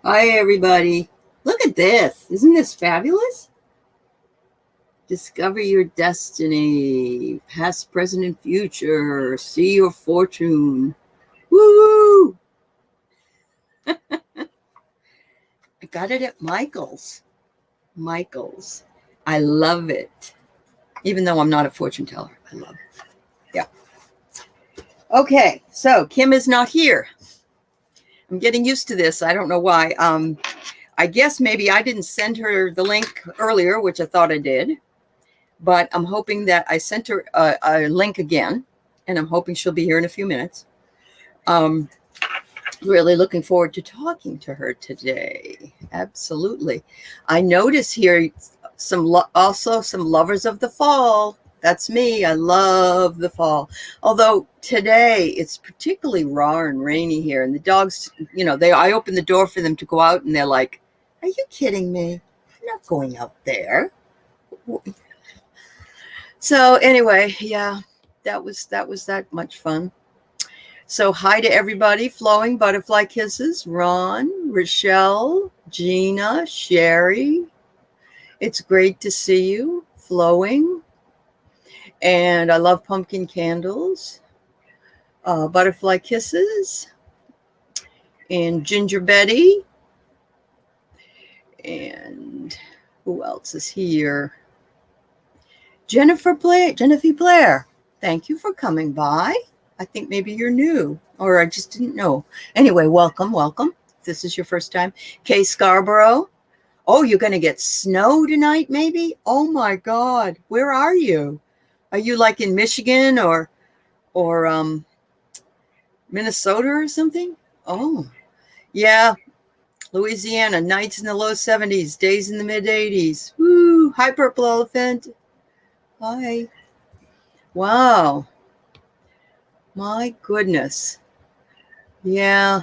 Hi, everybody. Look at this. Isn't this fabulous? Discover your destiny, past, present, and future. See your fortune. Woo! I got it at Michael's. Michael's. I love it. Even though I'm not a fortune teller, I love it. Yeah. Okay, so Kim is not here. I'm getting used to this. I don't know why. I guess maybe I didn't send her the link earlier, which I thought I did. But I'm hoping that I sent her a link again, and I'm hoping she'll be here in a few minutes. Really looking forward to talking to her today. Absolutely. I notice here also some lovers of the fall. That's me. I love the fall. Although today it's particularly raw and rainy here, and the dogs, I open the door for them to go out, and they're like, "Are you kidding me? I'm not going out there." So anyway, yeah, that was that much fun. So hi to everybody. Flowing butterfly kisses. Ron, Rochelle, Gina, Sherry. It's great to see you. Flowing. And I love pumpkin candles. Butterfly kisses. And Ginger Betty. And who else is here? Jennifer Blair. Thank you for coming by. I think maybe you're new, or I just didn't know. Anyway, welcome. If this is your first time. Kay Scarborough. Oh, you're going to get snow tonight, maybe? Oh, my God. Where are you? Are you like in Michigan or Minnesota or something? Oh, yeah. Louisiana, nights in the low 70s, days in the mid 80s. Woo! Hi, Purple Elephant. Hi. Wow. My goodness. Yeah.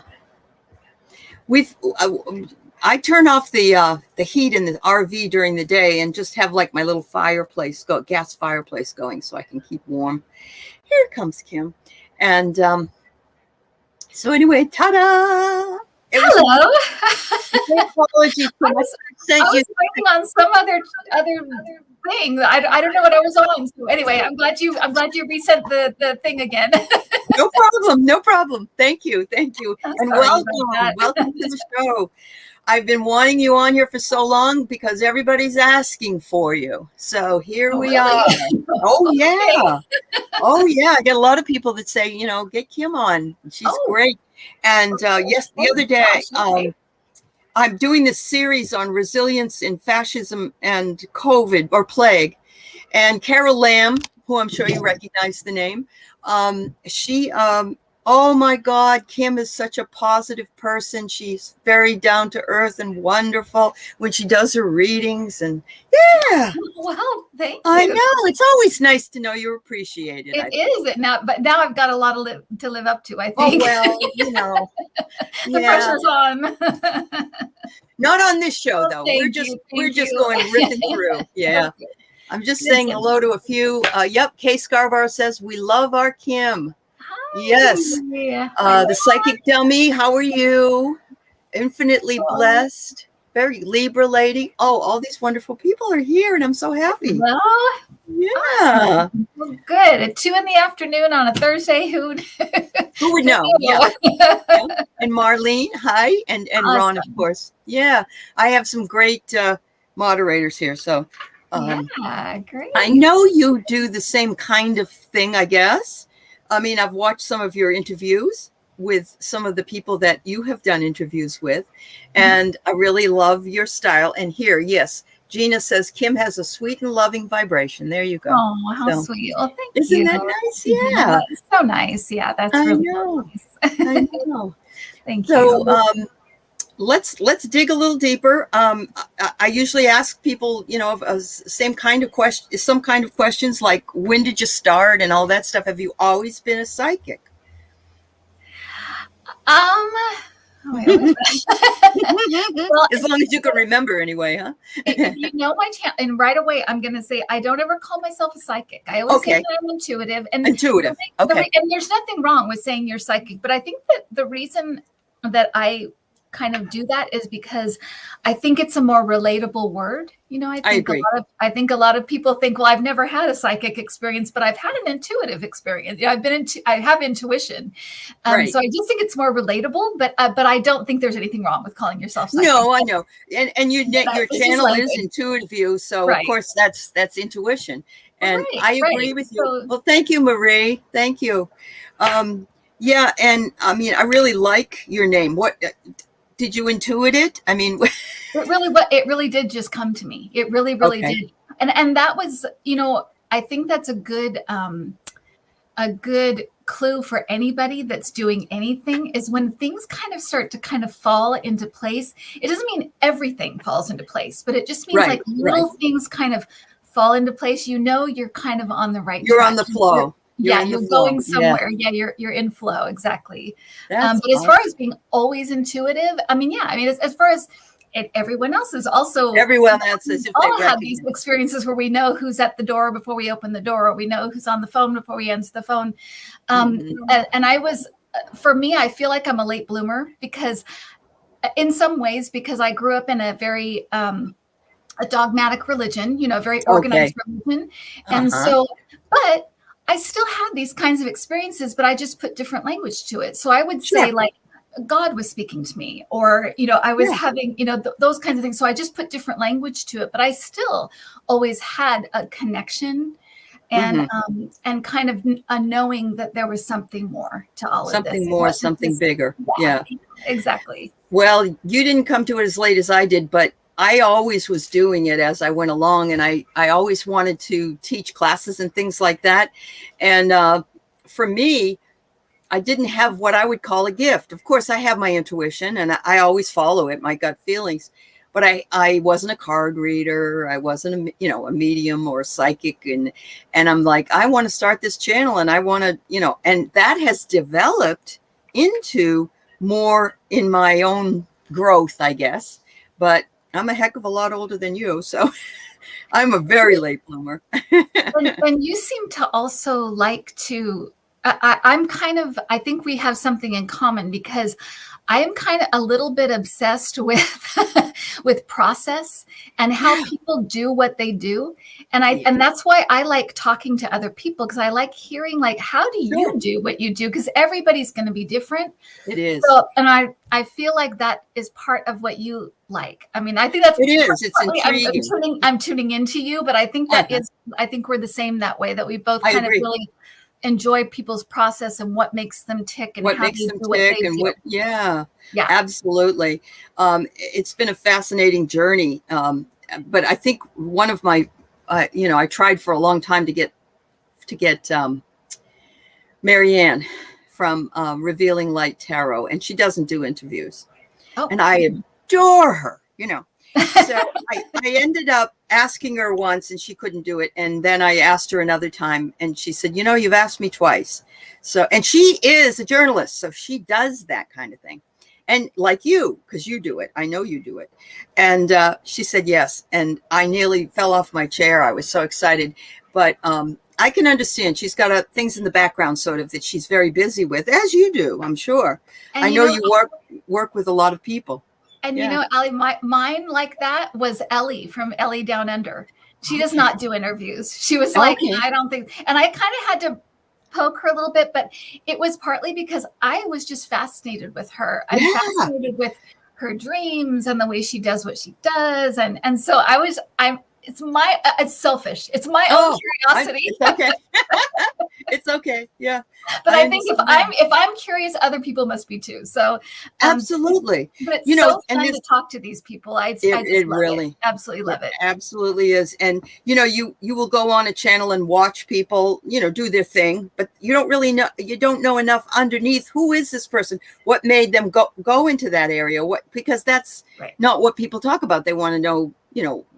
I turn off the heat in the RV during the day and just have like my little gas fireplace going so I can keep warm. Here comes Kim. And so anyway, ta-da! Hello. Apologies. I was waiting on some other thing. I don't know what I was on. So anyway, I'm glad you resent the thing again. No problem. Thank you. And welcome to the show. I've been wanting you on here for so long because everybody's asking for you. So here we are. Oh yeah. Oh yeah. I get a lot of people that say, get Kim on. She's great. And yes, the other day, I'm doing this series on resilience in fascism and COVID or plague. And Carol Lamb, who I'm sure you recognize the name, she, oh my God, Kim is such a positive person. She's very down to earth and wonderful when she does her readings. And yeah. Well, thank you. I know. It's always nice to know you're appreciated. It is. But now I've got a lot to live up to, I think. Oh, well, the pressure's on. Not on this show, though. We're just going ripping through. Yeah. Okay. I'm just saying hello to a few. Yep. Kay Scarborough says, we love our Kim. Hi. Yes. Yeah. The psychic dummy. How are you? Infinitely blessed. Very Libra lady. Oh, all these wonderful people are here, and I'm so happy. Well, yeah. Awesome. Well, good. At 2 p.m. on a Thursday. Who would know? Yeah. And Marlene, hi, and awesome. Ron, of course. Yeah. I have some great moderators here. So yeah, great. I know you do the same kind of thing, I guess. I mean, I've watched some of your interviews with some of the people that you have done interviews with, and I really love your style. And here, yes, Gina says Kim has a sweet and loving vibration. There you go. Oh, how sweet. Well, thank you. Isn't that nice? Yeah. That's so nice. Yeah, that's really nice. I know. Thank you. So let's dig a little deeper. I usually ask people, some kind of questions like, when did you start and all that stuff. Have you always been a psychic? Well, as long as you can remember anyway, huh? If you know my channel, and right away I'm going to say I don't ever call myself a psychic. I always say that I'm intuitive. And intuitive. And there's nothing wrong with saying you're psychic, but I think that the reason that I kind of do that is because I think it's a more relatable word. I agree. I think a lot of people think, well, I've never had a psychic experience, but I've had an intuitive experience. I have intuition. Right. So I just think it's more relatable, but I don't think there's anything wrong with calling yourself psychic. No, I know. And your channel is Intuitiview. So of course that's intuition. And I agree with you. So, well, thank you, Marie. Thank you. Yeah. And I mean, I really like your name. What did you intuit it? I mean, it really did just come to me. It really did. And that was, I think that's a good clue for anybody that's doing anything, is when things kind of start to kind of fall into place. It doesn't mean everything falls into place, but it just means little things kind of fall into place. You're kind of on the right track. You're on the flow. You're going somewhere. Yeah, you're in flow. Exactly. But as far as being always intuitive, as far as everyone else is also, all have these experiences where we know who's at the door before we open the door, or we know who's on the phone before we answer the phone. And for me, I feel like I'm a late bloomer because in some ways, because I grew up in a very, a dogmatic religion, very organized religion. And so, but I still had these kinds of experiences, but I just put different language to it. So I would say like God was speaking to me, or, I was having, those kinds of things. So I just put different language to it, but I still always had a connection and kind of a knowing that there was something more to all of this. Something more, something bigger. Yeah, exactly. Well, you didn't come to it as late as I did, but I always was doing it as I went along, and I always wanted to teach classes and things like that. And for me, I didn't have what I would call a gift. Of course, I have my intuition, and I always follow it, my gut feelings. But I wasn't a card reader. I wasn't a medium or a psychic, and I'm like, I want to start this channel, and I want to, and that has developed into more in my own growth, I guess. But I'm a heck of a lot older than you, so I'm a very late bloomer. And you seem to also like to, I think we have something in common, because I am kind of a little bit obsessed with process and how people do what they do. And that's why I like talking to other people, because I like hearing, like, how do you do what you do? Because everybody's going to be different. It is. So, and I feel like that is part of what you like. I mean, I think that's, it is. It's intriguing. I'm tuning into you, but I think that is, I think we're the same that way, that we both kind of really enjoy people's process and what makes them tick and what makes them tick and what, absolutely. It's been a fascinating journey. But I think one of my, I tried for a long time to get Marianne from Revealing Light Tarot, and she doesn't do interviews. And I adore her, So I ended up asking her once, and she couldn't do it. And then I asked her another time, and she said, you've asked me twice. So, and she is a journalist, so she does that kind of thing. And like you, because you do it, I know you do it. And she said yes. And I nearly fell off my chair. I was so excited. But I can understand. She's got things in the background sort of that she's very busy with, as you do, I'm sure. And I know you work with a lot of people. And Allie, mine like that was Ellie from Ellie Down Under. She does not do interviews. She was like, I don't think, and I kind of had to poke her a little bit, but it was partly because I was just fascinated with her. I'm fascinated with her dreams and the way she does what she does. And so it's selfish. It's my own curiosity. It's okay. It's okay. Yeah. But I think if I'm curious, other people must be too. So absolutely. But it's so fun to talk to these people. I just really absolutely love it. Absolutely is. And you will go on a channel and watch people, do their thing, but you don't really know. You don't know enough underneath. Who is this person? What made them go into that area? Because that's not what people talk about. They want to know,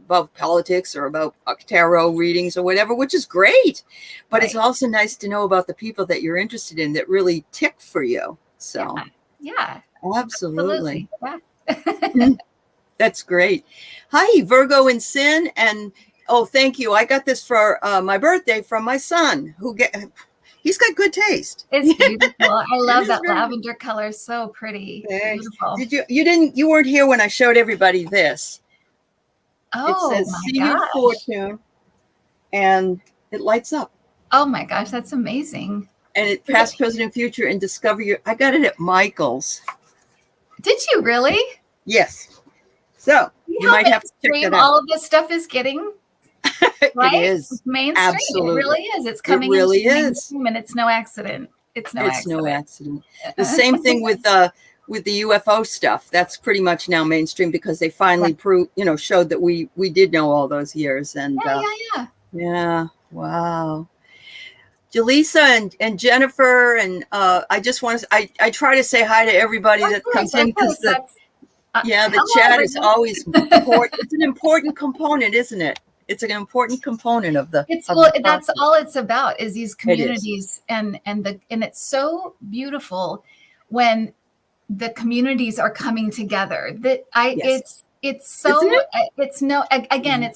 about politics or about tarot readings or whatever, which is great. But it's also nice to know about the people that you're interested in that really tick for you. So yeah. Absolutely. Yeah. That's great. Hi, Virgo in Sin. And thank you. I got this for my birthday from my son, He's got good taste. It's beautiful. I love that lavender color. So pretty. Thanks. Beautiful. You weren't here when I showed everybody this. Oh, it says my See gosh. Your Fortune, and it lights up. Oh my gosh, that's amazing. And it past, present, and future, and discover your. I got it at Michael's. Did you really? Yes. So you might have to check that out. All of this stuff is getting. Right? It is. It's mainstream. Absolutely. It really is. It's coming. It really into is. And it's no accident. It's no accident. The same thing with the UFO stuff. That's pretty much now mainstream because they finally showed that we did know all those years. And yeah. Wow. Jaleesa and Jennifer, and I just want to, I try to say hi to everybody that comes in because the chat is always important. It's an important component, isn't it? It's an important component of the. That's all it's about is these communities, and it's so beautiful when the communities are coming together. It's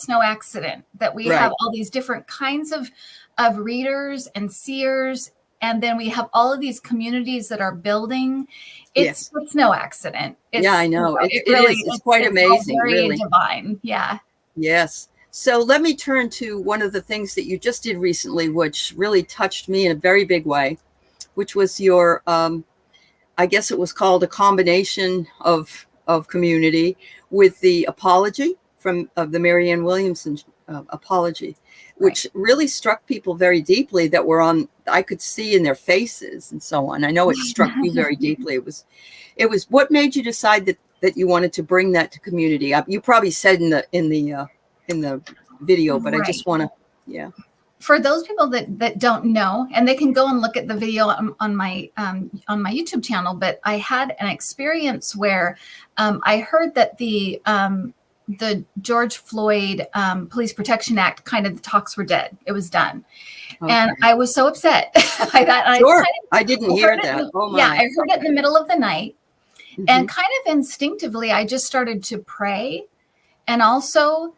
no accident that we have all these different kinds of readers and seers, and then we have all of these communities that are building. It's no accident. I know. It really is. It's quite amazing. Very really divine. Yeah. Yes. So let me turn to one of the things that you just did recently, which really touched me in a very big way, which was your, I guess it was called a combination of community with the apology of the Marianne Williamson apology, which really struck people very deeply that were on, I could see in their faces and so on. I know it struck you very deeply. It was what made you decide that you wanted to bring that to community? You probably said in the video, but I just want to, For those people that don't know, and they can go and look at the video on my YouTube channel, but I had an experience where I heard that the George Floyd Police Protection Act, kind of the talks were dead. It was done. Okay. And I was so upset. I didn't hear that. Oh my. Yeah, I heard it in the middle of the night. Mm-hmm. And kind of instinctively, I just started to pray and also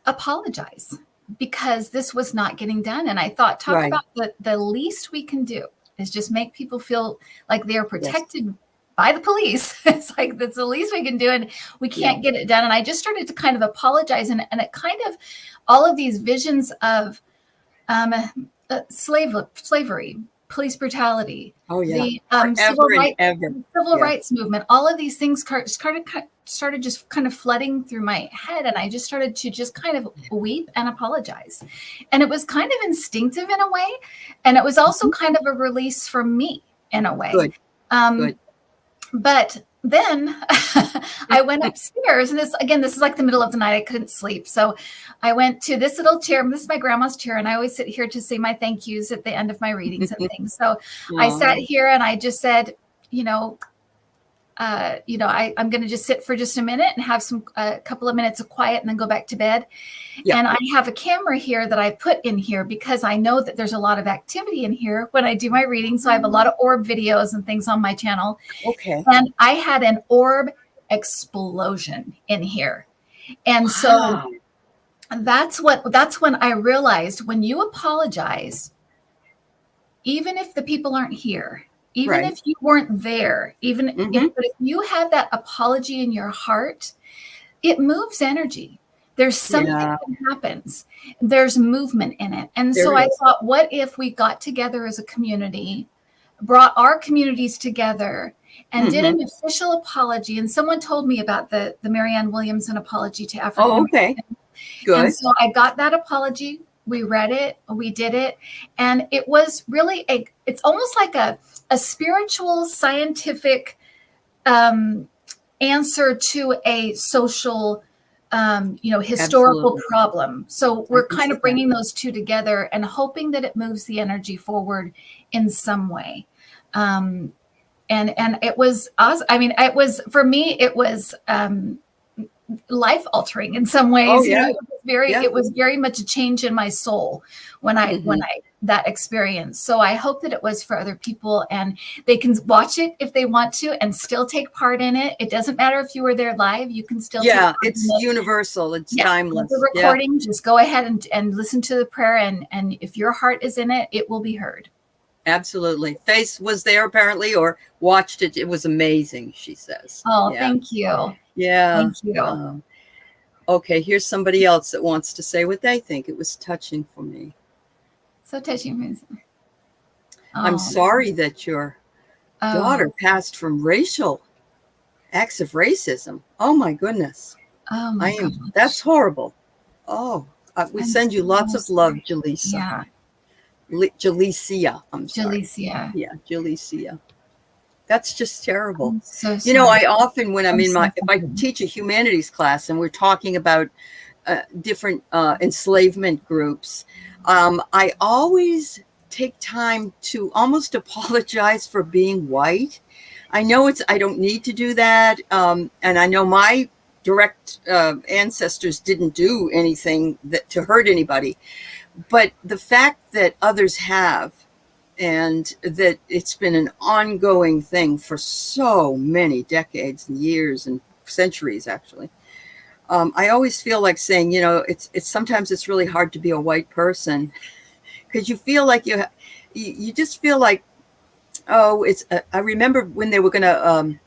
apologize because this was not getting done. And I thought, about the least we can do is just make people feel like they are protected by the police. It's like, that's the least we can do. And we can't get it done. And I just started to kind of apologize. And it kind of, all of these visions of slavery, police brutality, the civil rights movement, all of these things started just kind of flooding through my head. And I just started to just kind of weep and apologize. And it was kind of instinctive in a way. And it was also kind of a release for me in a way. Good. But then I went upstairs, and this is like the middle of the night. I couldn't sleep. So I went to this little chair. This is my grandma's chair. And I always sit here to say my thank yous at the end of my readings and things. So I sat here and I just said, I'm going to just sit for just a minute and have a couple of minutes of quiet and then go back to bed. Yeah. And I have a camera here that I put in here because I know that there's a lot of activity in here when I do my reading. So I have a lot of orb videos and things on my channel. Okay. And I had an orb explosion in here. And so that's when I realized when you apologize, even if the people aren't here, even if you weren't there, but if you have that apology in your heart, it moves energy. There's something that happens. There's movement in it. And so I thought, what if we got together as a community, brought our communities together and did an official apology? And someone told me about the Marianne Williamson apology to African Americans. Oh, okay. Good. And so I got that apology. We read it, we did it. And it was really it's almost like a spiritual, scientific answer to a social, historical problem. So we're kind of bringing those two together and hoping that it moves the energy forward in some way. And it was awesome. I mean, it was, for me, it was life altering in some ways. Oh, You yeah. know, it was very much a change in my soul when I that experience. So I hope that it was for other people, and they can watch it if they want to and still take part in it. It doesn't matter if you were there live, you can still take part it's in it. Universal. It's timeless. The recording, just go ahead and listen to the prayer, and if your heart is in it, it will be heard. Absolutely. Face was there apparently, or watched it. It was amazing, she says. Oh, thank you. Yeah. Thank you. Okay, here's somebody else that wants to say what they think. It was touching for me. So touching. I'm sorry that your daughter passed from acts of racism. Oh my goodness. Oh my gosh. That's horrible. Oh, we send you lots of love, Jaleesa. Yeah. Jaleesa. I'm sorry. Jaleesa. Yeah, Jaleesa. That's just terrible. I'm so sorry. You know, I often, when if I teach a humanities class and we're talking about different enslavement groups, I always take time to almost apologize for being white. I know I don't need to do that. And I know my direct ancestors didn't do anything to hurt anybody. But the fact that others have, and that it's been an ongoing thing for so many decades and years and centuries, actually. I always feel like saying, you know, it's sometimes it's really hard to be a white person, because you feel like you just feel like, oh, I remember when they were going to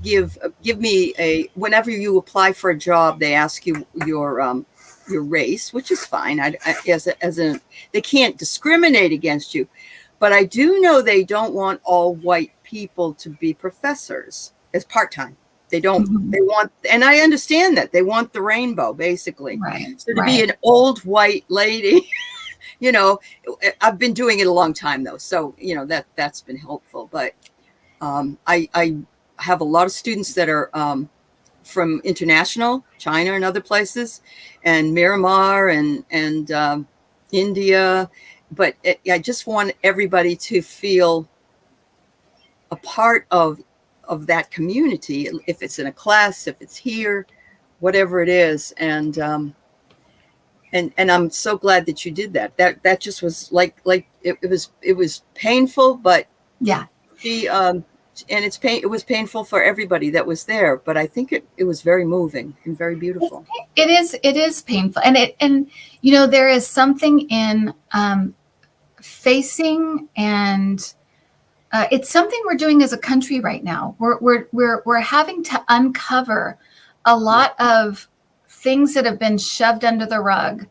give me whenever you apply for a job, they ask you your race, which is fine. They can't discriminate against you. But I do know they don't want all white people to be professors as part-time. They don't, they want, and I understand that they want the rainbow, basically. Right. So to be an old white lady, you know, I've been doing it a long time though. So, you know, that's been helpful. But I have a lot of students that are from international, China and other places, and Myanmar and India. But I just want everybody to feel a part of that community, if it's in a class, if it's here, whatever it is. And I'm so glad that you did that. That just was like it was painful, but yeah. And it was painful for everybody that was there, but I think it was very moving and very beautiful. It is painful. And you know, there is something in facing, and it's something we're doing as a country right now. We're having to uncover a lot of things that have been shoved under the rug,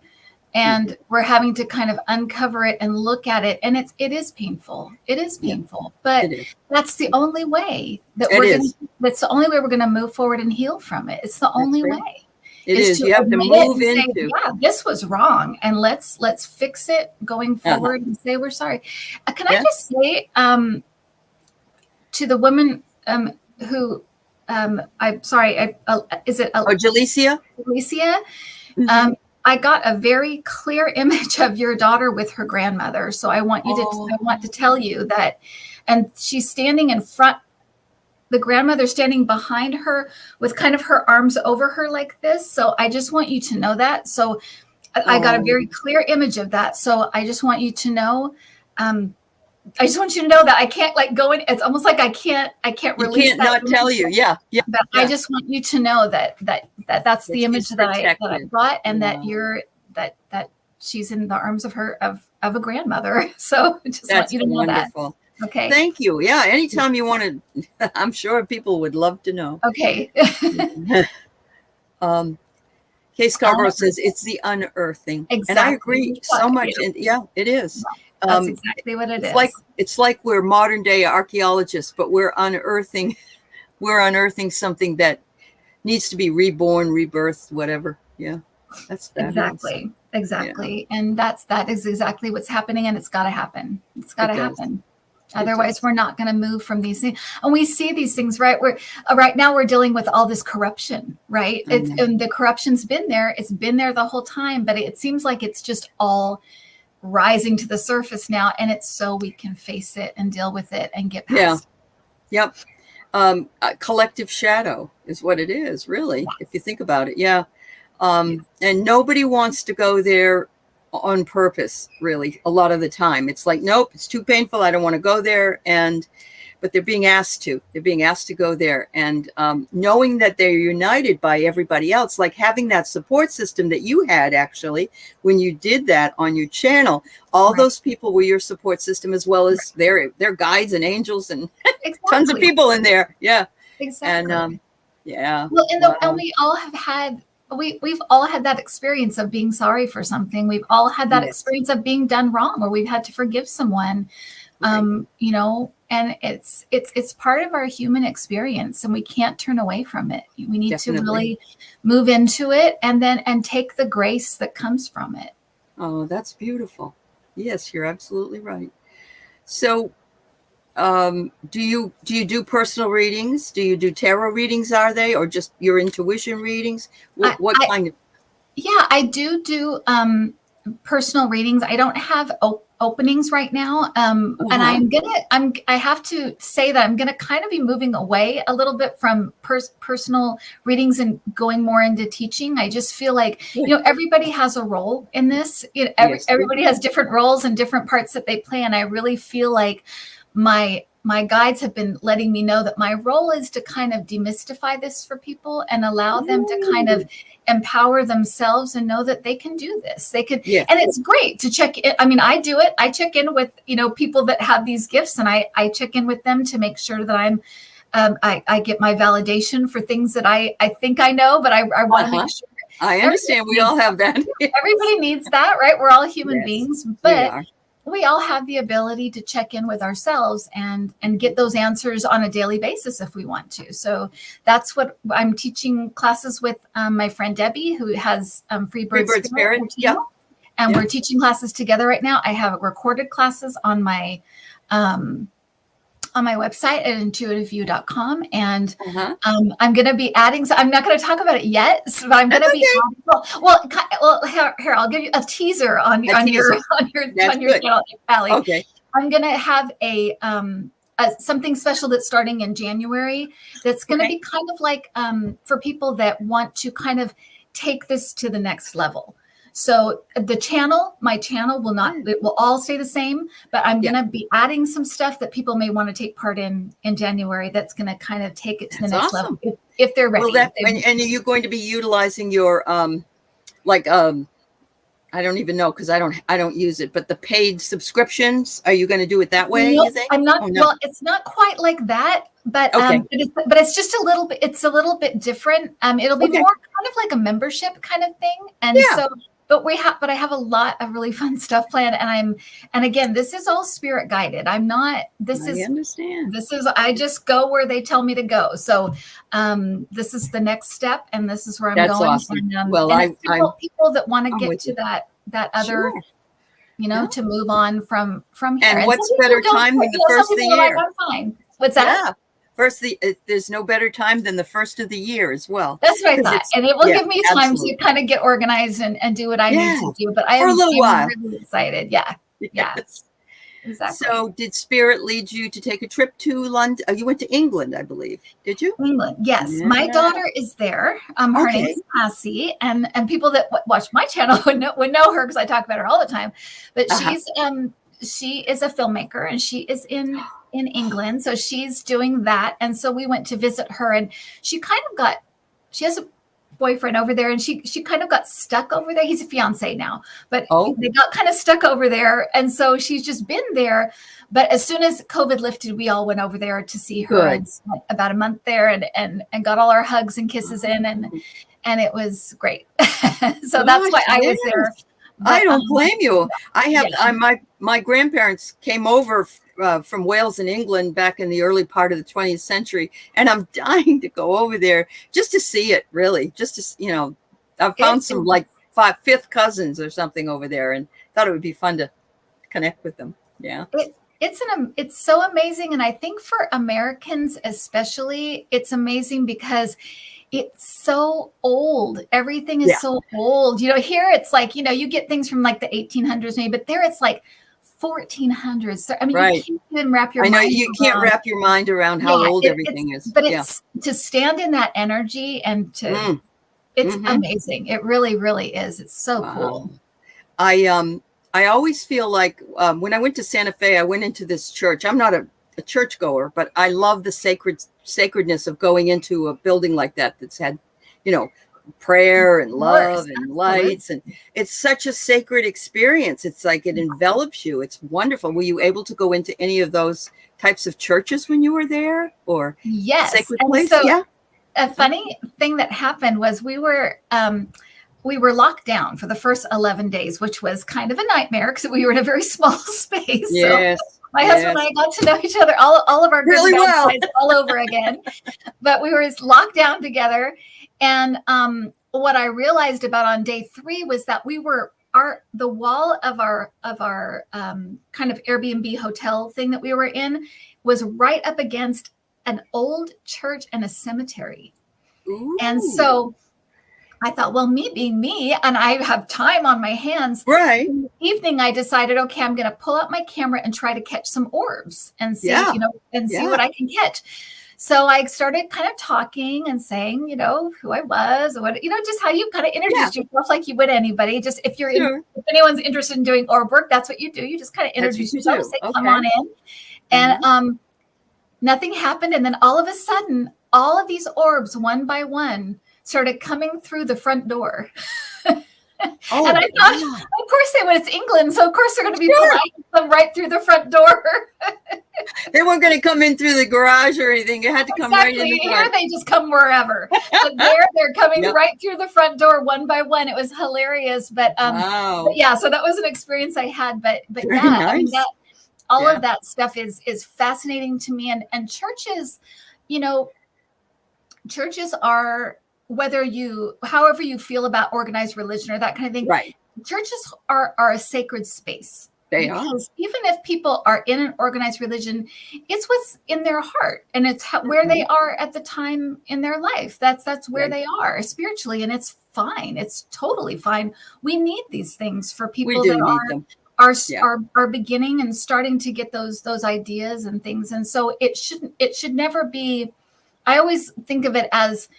and we're having to kind of uncover it and look at it. And it is painful. It is painful, but that's the only way that that's the only way we're going to move forward and heal from it. It's the only way. It is. You have to move into. Say, yeah, this was wrong, and let's fix it going forward and say we're sorry. Can I just say to the woman who I'm sorry, is it Jaleesa? Jaleesa. I got a very clear image of your daughter with her grandmother. So I want to tell you that, and she's standing in front. The grandmother standing behind her with kind of her arms over her like this. So I just want you to know that. So I got a very clear image of that. So I just want you to know, that I can't like go in. It's almost like I can't release. You can't not tell you. Yeah. But I just want you to know that's the image that I got, and that that she's in the arms of a grandmother. So I just want you to know wonderful. That. Okay. Thank you. Yeah. Anytime you want to, I'm sure people would love to know. Okay. Kay Scarborough says it's the unearthing. Exactly. And I agree so much. And yeah, it is. That's exactly what it is. It's like we're modern day archaeologists, but we're unearthing something that needs to be reborn, rebirthed, whatever. Yeah. That's fabulous. Exactly. Yeah. And that is exactly what's happening, and it's got to happen. It's got to happen. Otherwise, we're not going to move from these things. And we see these things, right? Right now we're dealing with all this corruption, right? And the corruption's been there. It's been there the whole time, but it seems like it's just all rising to the surface now. And it's so we can face it and deal with it and get past. Yeah. Yep. A collective shadow is what it is, really, if you think about it. Yeah. And nobody wants to go there on purpose, really, a lot of the time. It's like, nope, it's too painful. I don't want to go there. But they're being asked to. They're being asked to go there. And knowing that they're united by everybody else, like having that support system that you had, actually, when you did that on your channel, all those people were your support system, as well as their guides and angels and tons of people in there. Yeah. Exactly. And yeah. Well, and we all have had, we've all had that experience of being sorry for something. We've all had that experience of being done wrong, or we've had to forgive someone. You know, and it's part of our human experience, and we can't turn away from it. We need to really move into it and take the grace that comes from it. Oh, that's beautiful. Yes, you're absolutely right. So, do you do personal readings? Do you do tarot readings, are they, or just your intuition readings? What kind of? Yeah, I do personal readings. I don't have openings right now. And I have to say that I'm going to kind of be moving away a little bit from personal readings and going more into teaching. I just feel like, everybody has a role in this. Everybody has different roles and different parts that they play. And I really feel like my guides have been letting me know that my role is to kind of demystify this for people and allow them to kind of empower themselves and know that they can do this. They could, and it's great to check in. I mean, I do it. I check in with, people that have these gifts, and I check in with them to make sure that I get my validation for things that I think I know, but I want to make sure. I understand. We all have that. Everybody needs that, right? We're all human beings, but we all have the ability to check in with ourselves and get those answers on a daily basis if we want to. So that's what I'm teaching classes with my friend Debbie, who has Freebird Spirit. And we're teaching classes together right now. I have recorded classes on my website at intuitiveview.com. And I'm going to be adding, so I'm not going to talk about it yet, but I'm going to be adding, well, here, I'll give you a teaser on your channel, Allie. Okay. I'm going to have something special that's starting in January. That's going to be kind of like for people that want to kind of take this to the next level. So my channel will not, it will all stay the same, but I'm going to be adding some stuff that people may want to take part in January. That's going to kind of take it to the next level if they're ready. And are you going to be utilizing your, I don't even know, because I don't use it, but the paid subscriptions, are you going to do it that way? Nope, I'm not. Well, it's not quite like that, but it's just a little bit. It's a little bit different. It'll be more kind of like a membership kind of thing, and so. But I have a lot of really fun stuff planned, and again, this is all spirit guided. I understand. I just go where they tell me to go. So, this is the next step, and this is where I'm going. Awesome. And people that want to get to that other, to move on from here. And what's better time than the first of the year? I'm fine. What's that? Yeah. There's no better time than the first of the year as well. That's what I thought. And it will give me time to kind of get organized and do what I need to do. But I am really excited. Yeah. Yes. Exactly. So did Spirit lead you to take a trip to London? You went to England, I believe. Did you? England. Yes. Yeah. My daughter is there. Her name is Cassie. And people that watch my channel would know her because I talk about her all the time. But she is a filmmaker, and she is in England. So she's doing that. And so we went to visit her, and she has a boyfriend over there, and she kind of got stuck over there. He's a fiance now, but they got kind of stuck over there. And so she's just been there. But as soon as COVID lifted, we all went over there to see her and spent about a month there and got all our hugs and kisses in, and it was great. So that's why I was there. But, I don't blame you. I have my grandparents came over from Wales and England back in the early part of the 20th century, and I'm dying to go over there just to see it. Really, just to I've found some like fifth cousins or something over there, and thought it would be fun to connect with them. Yeah. It's so amazing, and I think for Americans especially, it's amazing because it's so old. Everything is so old. Here it's like, you get things from like the 1800s maybe, but there it's like 1400s. I mean, you can't even wrap your mind around. I know you can't wrap your mind around how old everything is. But it's to stand in that energy and to, it's amazing. It really, really is. It's so cool. I always feel like when I went to Santa Fe, I went into this church. I'm not a churchgoer, but I love the sacredness of going into a building like that that's had, prayer and love and lights, and it's such a sacred experience. It's like it envelops you. It's wonderful. Were you able to go into any of those types of churches when you were there, or sacred place? So a funny thing that happened was we were locked down for the first 11 days, which was kind of a nightmare because we were in a very small space. Yes. So my husband and I got to know each other, all of our really well all over again, but we were locked down together. And what I realized about on day 3 was that the wall of our kind of Airbnb hotel thing that we were in was right up against an old church and a cemetery. Ooh. And so I thought, well, me being me, and I have time on my hands. Right. In the evening, I decided, okay, I'm going to pull out my camera and try to catch some orbs and see, see what I can catch. So I started kind of talking and saying, who I was, what, just how you kind of introduce yourself like you would anybody. Just if if anyone's interested in doing orb work, that's what you do. You just kind of introduce yourself, say, come on in. And nothing happened. And then all of a sudden, all of these orbs, one by one, started coming through the front door. And I thought, of course they would. It's England, so of course they're going to be polite and come right through the front door. They weren't going to come in through the garage or anything. You had to come right in the front. Here they just come wherever. But they're coming right through the front door one by one. It was hilarious. But, but yeah, so that was an experience I had. But nice. I mean, all of that stuff is fascinating to me. And churches, churches are, however you feel about organized religion or that kind of thing, right? Churches are a sacred space. They are. Even if people are in an organized religion, it's what's in their heart, and it's where they are at the time in their life. That's where they are spiritually, and it's fine. It's totally fine. We need these things for people that are beginning and starting to get those ideas and things. And so it should never be. I always think of it as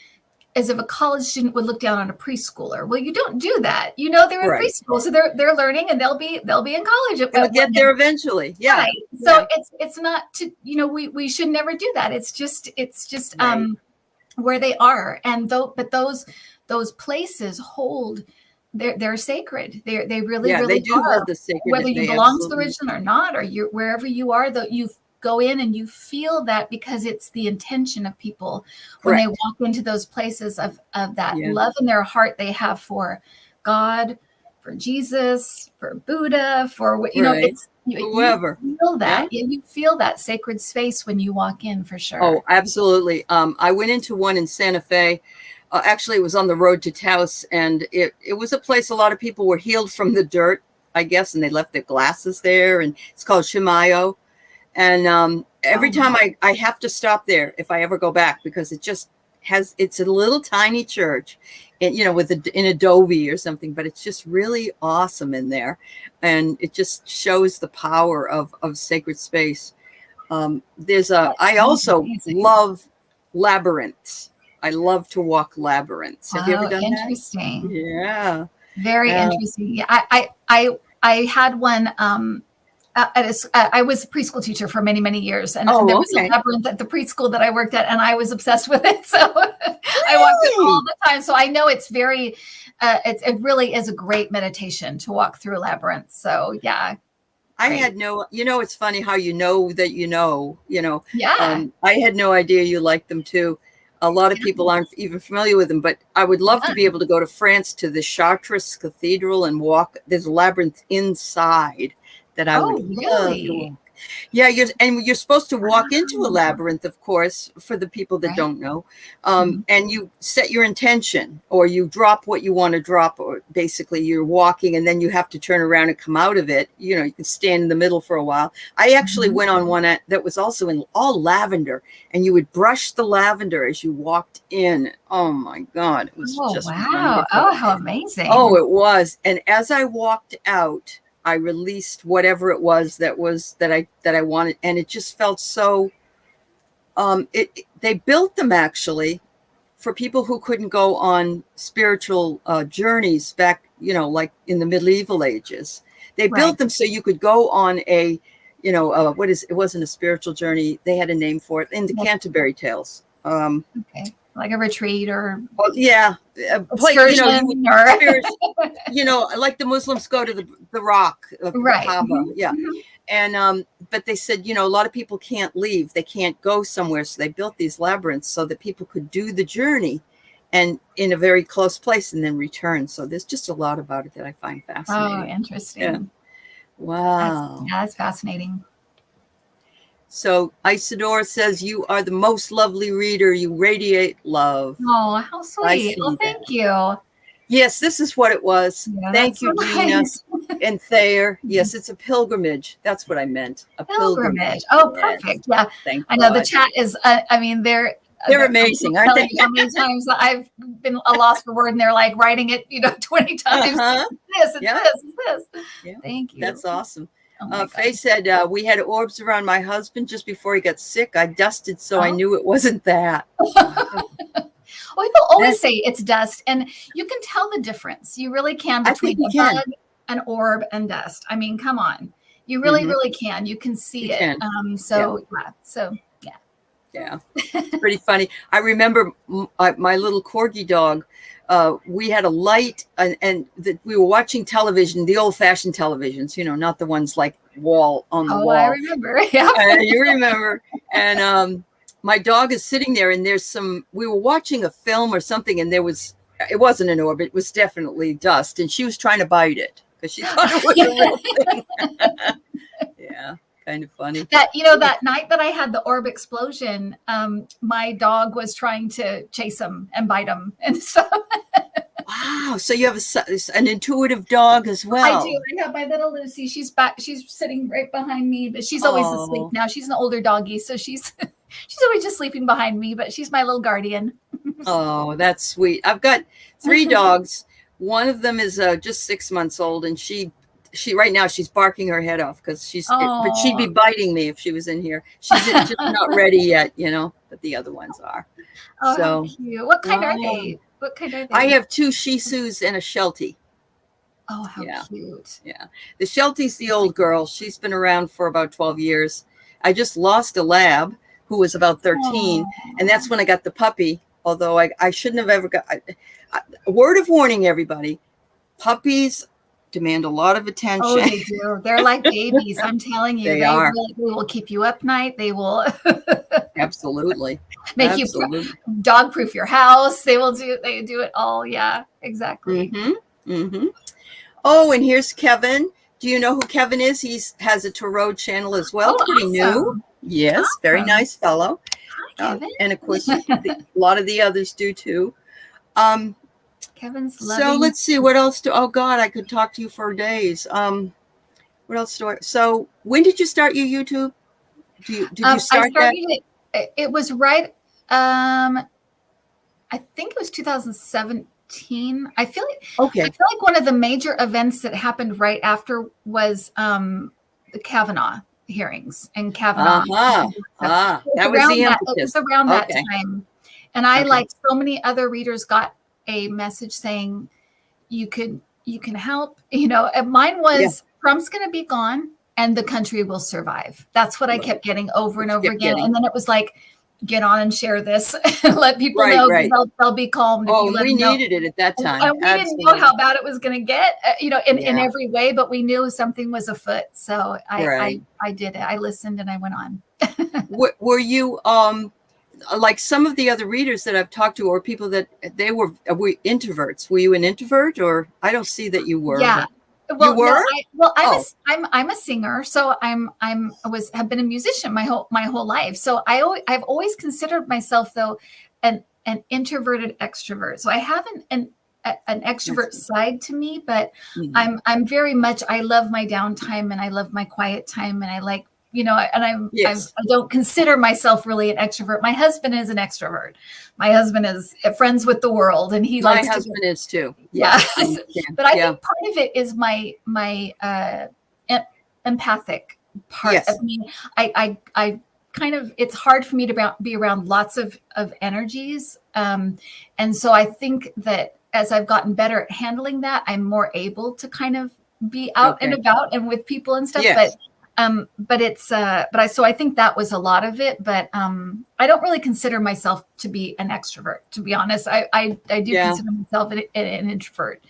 if a college student would look down on a preschooler. Well, you don't do that. They're in preschool, so they're learning, and they'll be in college. They'll get there eventually. Yeah. Right. So it's not to we should never do that. It's just where they are, and but those places hold. They're sacred. They really they do are. Hold the sacredness. Whether you belong to the religion or not, or you wherever you are, that you go in and you feel that, because it's the intention of people when they walk into those places of that love in their heart they have for God, for Jesus, for Buddha, for it's whoever. You feel that. You feel that sacred space when you walk in, for sure. Oh, absolutely. I went into one in Santa Fe. Actually, it was on the road to Taos, and it was a place a lot of people were healed from the dirt, I guess, and they left their glasses there, and it's called Shimayo. And every time I have to stop there if I ever go back, because it's a little tiny church, and in Adobe or something, but it's just really awesome in there, and it just shows the power of sacred space. I also love labyrinths. I love to walk labyrinths. Have you ever done that? Interesting. Yeah. Very interesting. Yeah, I had one. I was a preschool teacher for many, many years, and there was a labyrinth at the preschool that I worked at, and I was obsessed with it. So I walked it all the time. So I know it's very, it really is a great meditation to walk through a labyrinth. So yeah. I had it's funny how that Yeah. I had no idea you liked them too. A lot of people aren't even familiar with them, but I would love to be able to go to France to the Chartres Cathedral and walk. There's a labyrinth inside that I would love to walk. Yeah, you're supposed to walk into a labyrinth, of course, for the people that don't know. And you set your intention, or you drop what you want to drop, or basically you're walking and then you have to turn around and come out of it. You can stand in the middle for a while. I actually went on one that was also in all lavender, and you would brush the lavender as you walked in. Oh my God, it was just wow. wonderful. Oh, how amazing. Oh, it was. And as I walked out, I released whatever it was that I wanted, and it just felt so. They built them actually for people who couldn't go on spiritual journeys back, like in the medieval ages. They built them so you could go on a, it wasn't a spiritual journey. They had a name for it in the Canterbury Tales. Okay. Like a retreat or excursion, like the Muslims go to the rock of the Kaaba. Yeah. And but they said, a lot of people can't leave. They can't go somewhere. So they built these labyrinths so that people could do the journey and in a very close place and then return. So there's just a lot about it that I find fascinating. Oh, interesting. Yeah. Wow. That's fascinating. So Isidore says, you are the most lovely reader. You radiate love. Oh, how sweet. Well, thank you. Yes, this is what it was. Yeah, thank you, Gina. Nice. And Thayer. Yes, it's a pilgrimage. That's what I meant. A pilgrimage. Oh, perfect. Yeah. Thank I know the chat is, they're amazing, aren't they? How many times I've been a loss for word and they're like writing it, 20 times. It's this. Yeah. Thank you. That's awesome. Faye said, we had orbs around my husband just before he got sick. I dusted, so I knew it wasn't that. Well, people always say it's dust, and you can tell the difference. You really can between a bug, an orb, and dust. I mean, come on. You really, really can. You can see it. Yeah. It's pretty funny. I remember my little Corgi dog. We had a light and we were watching television, the old-fashioned televisions, not the ones like wall on the wall. I remember. Yeah. You remember. And my dog is sitting there and we were watching a film or something and it wasn't an orb. It was definitely dust. And she was trying to bite it because she thought it was a real thing. Yeah. Kind of funny. That that night that I had the orb explosion, my dog was trying to chase him and bite him and stuff. Wow! So you have an intuitive dog as well. I do. I have my little Lucy. She's back. She's sitting right behind me, but she's always asleep now. She's an older doggy, so she's always just sleeping behind me. But she's my little guardian. Oh, that's sweet. I've got 3 dogs. One of them is just 6 months old, and she right now she's barking her head off because but she'd be biting me if she was in here. She's just not ready yet, but the other ones are. Oh, so cute. What kind are they? I have 2 Shih Tzus and a Sheltie. Oh, how cute. Yeah. The Sheltie's the old girl. She's been around for about 12 years. I just lost a lab who was about 13, and that's when I got the puppy, although I shouldn't have ever got a word of warning, everybody. Puppies demand a lot of attention. Oh, they do. They're like babies. I'm telling you, they will keep you up night. They will absolutely make you dog proof your house. They do it all. Yeah, exactly. Oh, and here's Kevin. Do you know who Kevin is? He has a tarot channel as well. Pretty new. Yes, very nice fellow. Hi, Kevin. And of course, a lot of the others do too. Kevin's loving. So let's see what else I could talk to you for days. What else so when did you start your YouTube? Did you start that? It was right. I think it was 2017. I feel like one of the major events that happened right after was the Kavanaugh hearings and Kavanaugh. That was the impetus. It was around that time. And I, like so many other readers, got a message saying you can help. And mine was Trump's going to be gone and the country will survive. That's what I kept getting over and over again. And then it was like, get on and share this and let people know they'll be calmed. We needed it at that time. And we didn't know how bad it was going to get, in every way, but we knew something was afoot. So I did it. I listened and I went on. Were you, like some of the other readers that I've talked to, or people that were introverts? Were you an introvert, or I don't see that you were? Yeah. Well, you were? I'm a singer, so have been a musician my whole life. So I've always considered myself though an introverted extrovert. So I have an extrovert side to me, but I'm very much, I love my downtime and I love my quiet time, and I like, I don't consider myself really an extrovert. My husband is an extrovert. My husband is friends with the world, and my husband is too. Yeah. But I think part of it is my empathic part of me. I kind of, it's hard for me to be around lots of energies. And so I think that as I've gotten better at handling that, I'm more able to kind of be out and about and with people and stuff. But it's, so I think that was a lot of it, but I don't really consider myself to be an extrovert, to be honest. I do consider myself an introvert.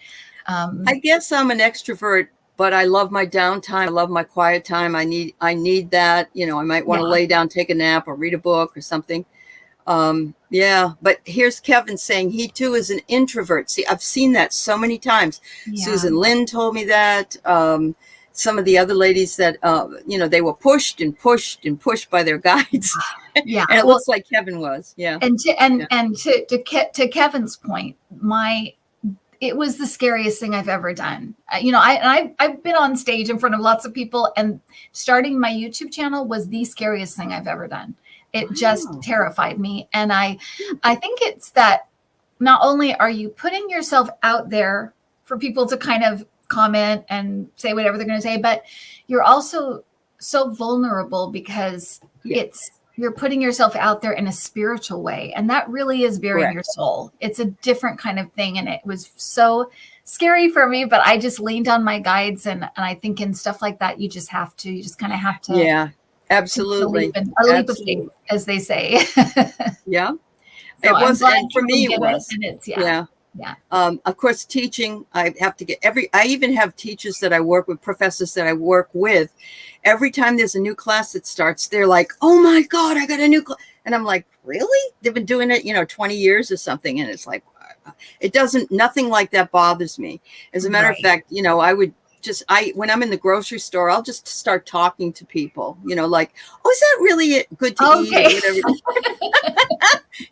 I guess I'm an extrovert, but I love my downtime. I love my quiet time. I need that. You know, I might want to lay down, take a nap, or read a book or something. But here's Kevin saying he too is an introvert. See, I've seen that so many times. Susan Lynn told me that. Some of the other ladies that, they were pushed and pushed and pushed by their guides. And it looks like Kevin was. And to Kevin's point, it was the scariest thing I've ever done. I've been on stage in front of lots of people, and starting my YouTube channel was the scariest thing I've ever done. It just terrified me. And I think it's that not only are you putting yourself out there for people to kind of comment and say whatever they're going to say, but you're also so vulnerable because you're putting yourself out there in a spiritual way. And that really is bearing your soul. It's a different kind of thing. And it was so scary for me, but I just leaned on my guides. And I think in stuff like that, you just kind of have to. Yeah, absolutely. A leap of faith, as they say. Yeah. So it was, and for me it was. And it's, of course, teaching, I have to get I even have teachers that I work with, professors that I work with. Every time there's a new class that starts, they're like, oh my God, I got a new class. And I'm like, really? They've been doing it, 20 years or something. And it's like, nothing like that bothers me. As a matter of fact, I would when I'm in the grocery store, I'll just start talking to people, like, oh, is that really good to eat? Or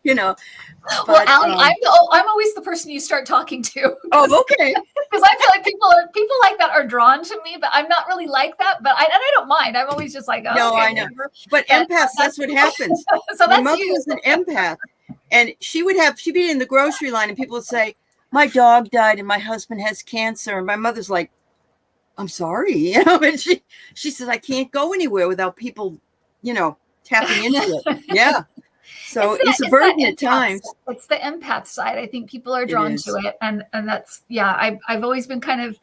whatever. Well, Allie, I'm always the person you start talking to. Oh, okay. Because I feel like people like that are drawn to me, but I'm not really like that. But I don't mind. I'm always just like, I know. But empaths, that's what happens. So my mother was an empath, and she'd be in the grocery line, and people would say, my dog died, and my husband has cancer, and my mother's like, I'm sorry, and she says, I can't go anywhere without people, tapping into it. Yeah. So it's a burden at times. It's the empath side. I think people are drawn to it. And that's, I've always been kind of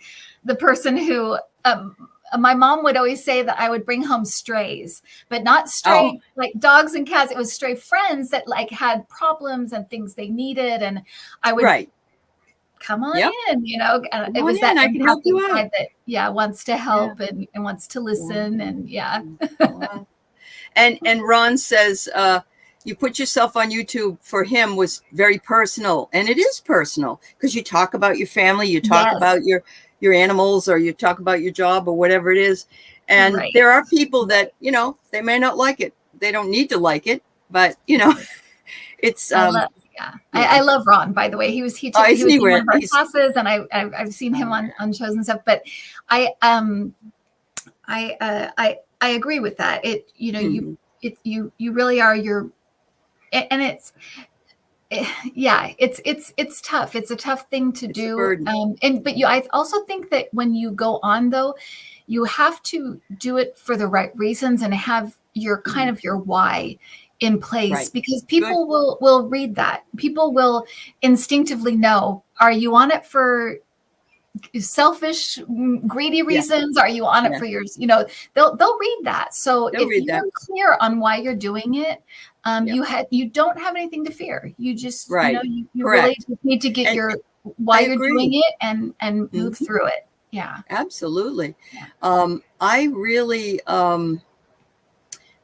the person who, my mom would always say that I would bring home strays, but not stray like dogs and cats. It was stray friends that like had problems and things they needed. And I would come on in, and it was that I can help you out. That, wants to help and wants to listen. And Wow. And Ron says, you put yourself on YouTube for him was very personal. And it is personal because you talk about your family, you talk about your animals, or you talk about your job or whatever it is. And there are people that, they may not like it. They don't need to like it, but it's, I love Ron, by the way. He was in one of our classes, and I've seen him on shows and stuff, but I agree with that. You really are and it's tough. It's a tough thing to do. But I also think that when you go on, though, you have to do it for the right reasons and have your kind of your why in place, because people will read that. People will instinctively know, are you on it for selfish, greedy reasons? Are you on it for yours? They'll read that. So if you're clear on why you're doing it, you don't have anything to fear. You just you really just need to get why you're doing it and move through it. Yeah, absolutely. I really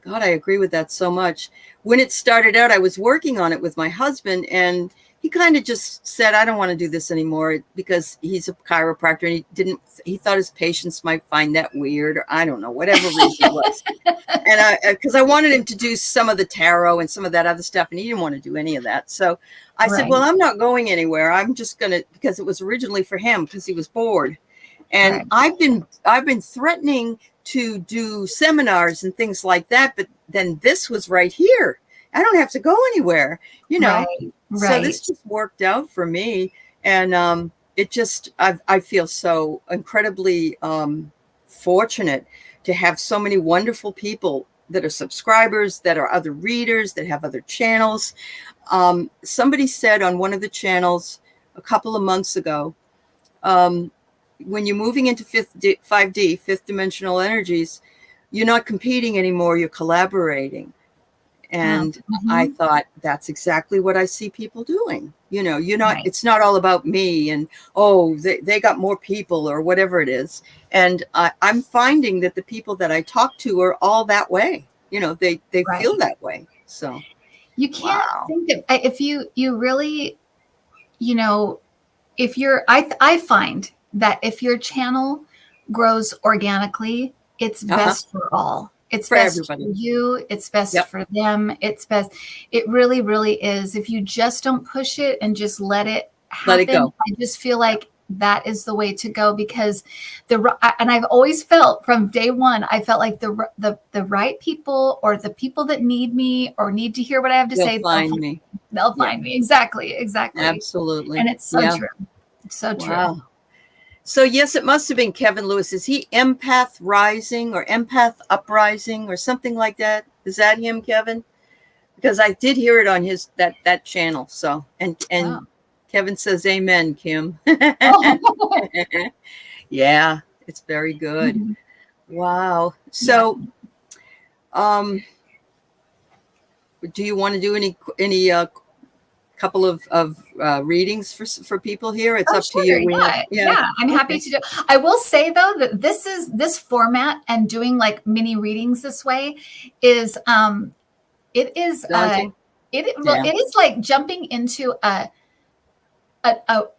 God, I agree with that so much. When it started out, I was working on it with my husband, and he kind of just said, I don't want to do this anymore, because he's a chiropractor, and he thought his patients might find that weird, or I don't know, whatever reason it was. And because I wanted him to do some of the tarot and some of that other stuff, and he didn't want to do any of that. So I said, well, I'm not going anywhere. I'm just going to, because it was originally for him, because he was bored. And I've been threatening to do seminars and things like that, but then this was right here. I don't have to go anywhere, So this just worked out for me. And it just, I feel so incredibly fortunate to have so many wonderful people that are subscribers, that are other readers, that have other channels. Somebody said on one of the channels a couple of months ago, when you're moving into 5D, fifth dimensional energies, you're not competing anymore, you're collaborating. And I thought, that's exactly what I see people doing. You know, you're not, it's not all about me and, oh, they got more people or whatever it is. And I'm finding that the people that I talk to are all that way. You know, they feel that way. So you can't think that if you really, you know, if you're, I find that if your channel grows organically, it's best for all. It's for best everybody. For you. It's best for them. It's best. It really, really is. If you just don't push it and just let it happen, let it go. I just feel like that is the way to go, because and I've always felt from day one, I felt like the right people, or the people that need me or need to hear what I have to say, find me. They'll find me. Exactly. Absolutely. And it's so true. It's so true. Wow. So yes, it must have been Kevin Lewis. Is he empath rising or empath uprising or something like that? Is that him, Kevin? Because I did hear it on his that channel. So and Kevin says amen, Kim. Yeah, it's very good. Wow. So do you want to do any couple of readings for people here? It's up to you. Yeah, I'm happy to do. I will say though that this format and doing like mini readings this way is it is like jumping into a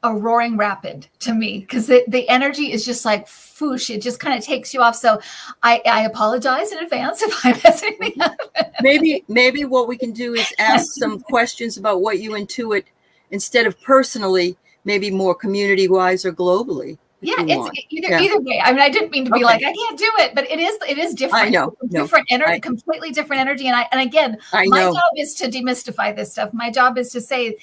roaring rapid to me, because the energy is just like whoosh, it just kind of takes you off. So I apologize in advance if I mess anything up. Maybe what we can do is ask some questions about what you intuit instead of personally, maybe more community wise or globally. Yeah, it's either way. I mean, I didn't mean to be like, I can't do it, but it is different. I know. Different energy, completely different energy. And again, my job is to demystify this stuff. My job is to say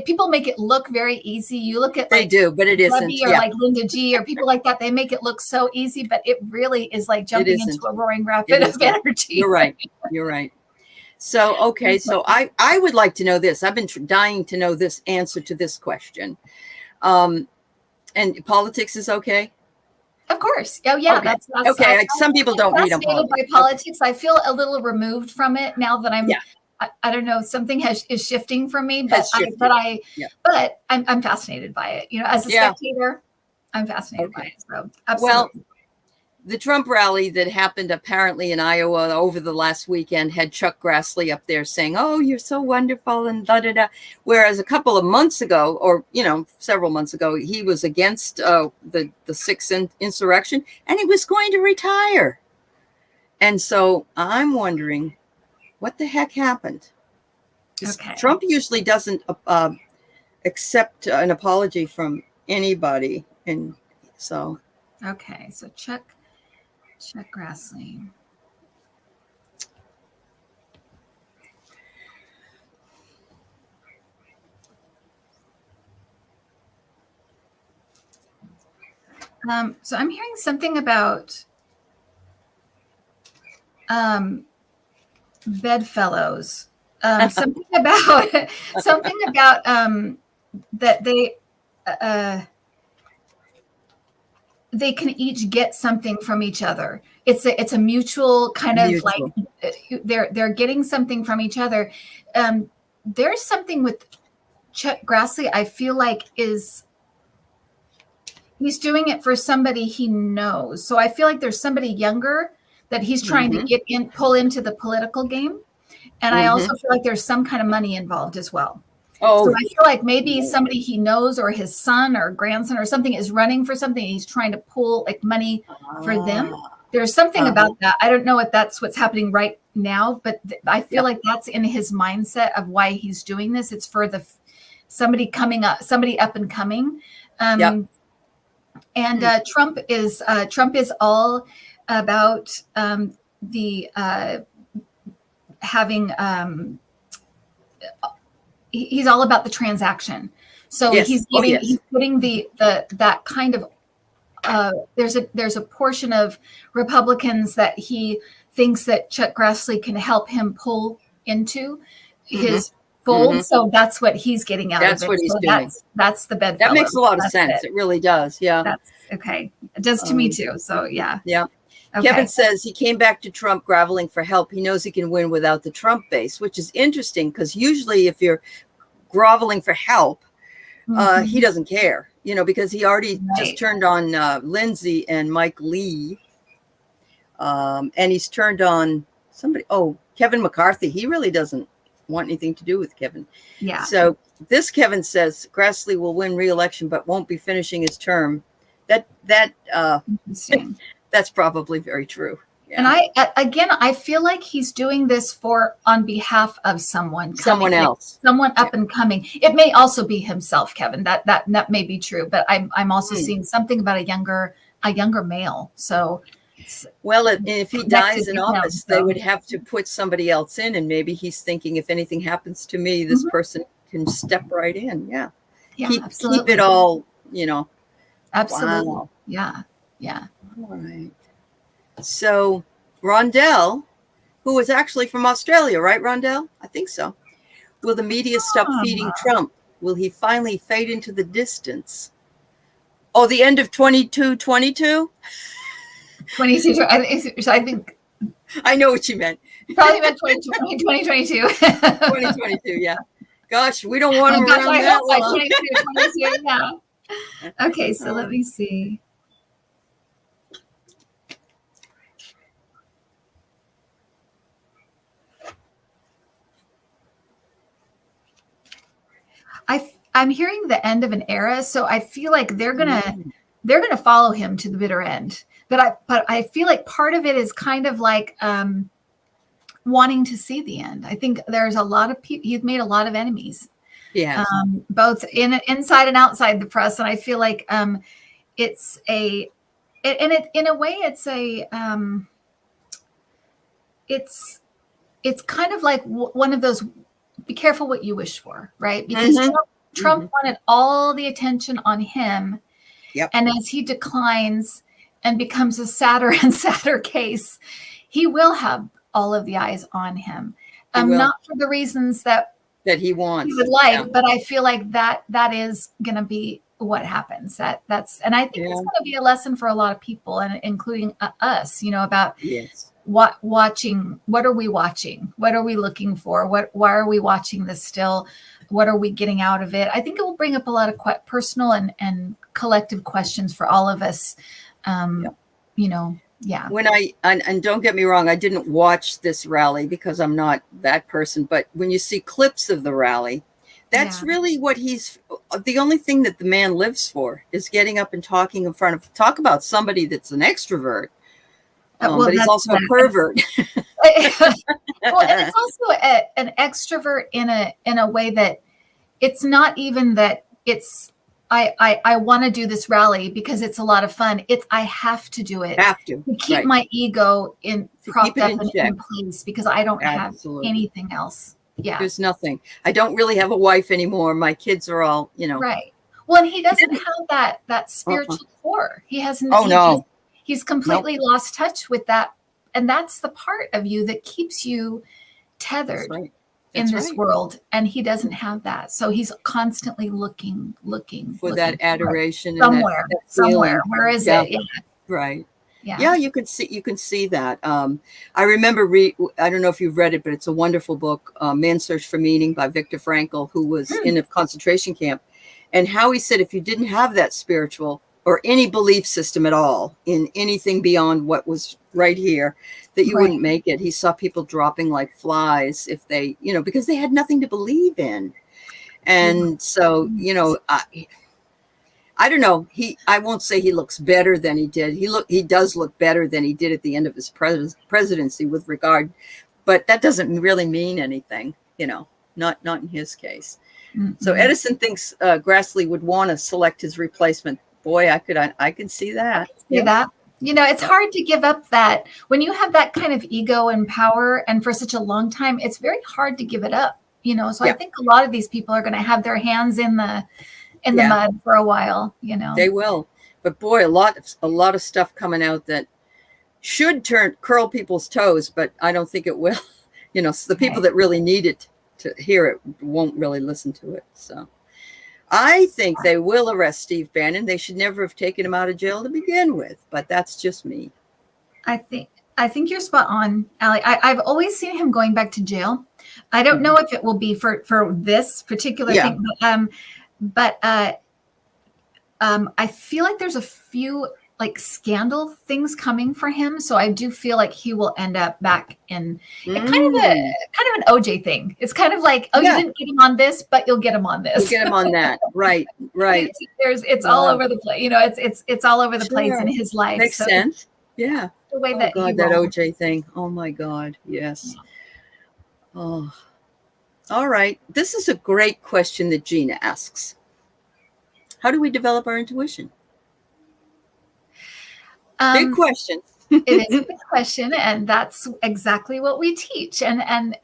people make it look very easy. You look at they do, but it isn't. Or like Linda G or people like that. They make it look so easy, but it really is like jumping into a roaring rapid of energy. You're right. You're right. So, okay. So I would like to know this. I've been dying to know this answer to this question. And politics is okay? Of course. Oh, yeah. Okay. That's okay. Some people don't read on politics. By politics. I feel a little removed from it now that I'm. I don't know. Something is shifting for me, but I'm fascinated by it. You know, as a spectator, I'm fascinated by it. So absolutely. Well, the Trump rally that happened apparently in Iowa over the last weekend had ChuckGrassley up there saying, "Oh, you're so wonderful," and da da da. Whereas a couple of months ago, or several months ago, he was against the 6th insurrection, and he was going to retire. And so I'm wondering, what the heck happened? Okay. Trump usually doesn't accept an apology from anybody, and so. Okay, so ChuckGrassley. So I'm hearing something about bedfellows. Something about that they can each get something from each other. It's a mutual kind of like they're getting something from each other. There's something with ChuckGrassley, I feel like he's doing it for somebody he knows. So I feel like there's somebody younger that he's trying to pull into the political game. And I also feel like there's some kind of money involved as well. Oh. So I feel like maybe somebody he knows or his son or grandson or something is running for something. And he's trying to pull like money for them. There's something about that. I don't know if that's what's happening right now, but I feel like that's in his mindset of why he's doing this. It's for somebody coming up, somebody up and coming. And Trump is all about having he's all about the transaction. So he's putting that kind of there's a portion of Republicans that he thinks that ChuckGrassley can help him pull into his fold. So that's what he's getting out of it. That's what he's doing. That's the bedfellow. That makes a lot of sense. It really does. Yeah. That's okay. It does to me too. So yeah. Yeah. Okay. Kevin says he came back to Trump groveling for help. He knows he can win without the Trump base, which is interesting because usually if you're groveling for help, he doesn't care, because he already just turned on Lindsay and Mike Lee. And he's turned on Kevin McCarthy. He really doesn't want anything to do with Kevin. Yeah. So this Kevin says Grassley will win re-election, but won't be finishing his term. That's probably very true. Yeah. And I feel like he's doing this on behalf of someone else, someone up and coming. It may also be himself, Kevin. That may be true, but I'm also seeing something about a younger male. So, well, if he dies in office, they would have to put somebody else in, and maybe he's thinking, if anything happens to me, this person can step right in. Yeah, keep it all. Absolutely. Wow. Yeah. All right. So Rondell, who is actually from Australia, right, Rondell? I think so. Will the media stop feeding Trump? Will he finally fade into the distance? Oh, the end of 2222? 22. I think. I know what you meant. Probably meant 2022. 2022, yeah. Gosh, we don't want him around that long. 22, yeah. Okay, so let me see. I'm hearing the end of an era, so I feel like they're gonna follow him to the bitter end. But I feel like part of it is kind of like wanting to see the end. I think there's a lot of people. He's made a lot of enemies. Yeah. Both inside and outside the press, and I feel like it's in a way it's kind of like one of those. Be careful what you wish for, right? Because Trump wanted all the attention on him. Yep. And as he declines and becomes a sadder and sadder case, he will have all of the eyes on him. Not for the reasons that he wants. He would like, but I feel like that is going to be what happens. That's and I think it's going to be a lesson for a lot of people, and including us, about watching. What are we watching? What are we looking for? Why are we watching this still? What are we getting out of it? I think it will bring up a lot of personal and collective questions for all of us. Yeah. When and don't get me wrong, I didn't watch this rally because I'm not that person. But when you see clips of the rally, that's really what the only thing that the man lives for is getting up and talk about somebody that's an extrovert. But he's also a pervert. Well, and it's also an extrovert in a way that it's not even that it's I want to do this rally because it's a lot of fun. It's I have to do it. To keep my ego propped up and in place because I don't have anything else. Yeah. There's nothing. I don't really have a wife anymore. My kids are all, Right. Well, and he doesn't have that spiritual core. He has no. He's completely lost touch with that. And that's the part of you that keeps you tethered in this world. And he doesn't have that. So he's constantly looking for that adoration somewhere. Where is it? Yeah. Right. Yeah, you can see that. I remember I don't know if you've read it, but it's a wonderful book, Man's Search for Meaning by Viktor Frankl, who was in a concentration camp, and how he said if you didn't have that spiritual or any belief system at all in anything beyond what was right here, that you wouldn't make it. He saw people dropping like flies if they, because they had nothing to believe in. And so, I don't know. I won't say he looks better than he did. He does look better than he did at the end of his presidency with regard, but that doesn't really mean anything, not in his case. Mm-hmm. So Edison thinks Grassley would want to select his replacement. Boy, I can see that. It's hard to give up that when you have that kind of ego and power, and for such a long time, it's very hard to give it up. So I think a lot of these people are going to have their hands in the mud for a while. They will. But boy, a lot of stuff coming out that should curl people's toes, but I don't think it will. You know, so the people that really need it to hear it won't really listen to it. So I think they will arrest Steve Bannon. They should never have taken him out of jail to begin with, but that's just me. I think you're spot on, Allie. I've always seen him going back to jail. I don't know if it will be for this particular thing, but I feel like there's a few like scandal things coming for him, so I do feel like he will end up back in kind of an OJ thing. It's kind of like, you didn't get him on this, but you'll get him on this. You get him on that, right? It's all over the place. You know, it's all over the place in his life. Makes sense. Yeah. The way that that OJ thing. Oh my God. Yes. Oh. All right. This is a great question that Gina asks. How do we develop our intuition? Big question. It is a big question, and that's exactly what we teach. And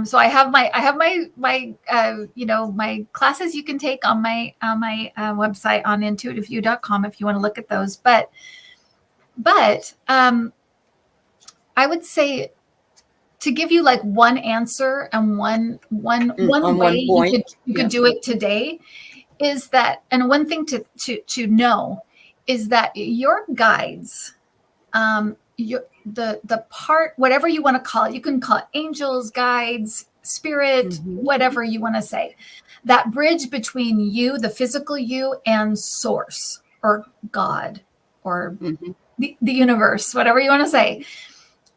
so I have my my classes you can take on my website on intuitiveview.com if you want to look at those. But I would say, to give you like one answer and one way you could do it today, is that, and one thing to know is that your guides, the part, whatever you want to call it, you can call it angels, guides, spirit, whatever you want to say, that bridge between you, the physical you, and source or God or the universe, whatever you want to say,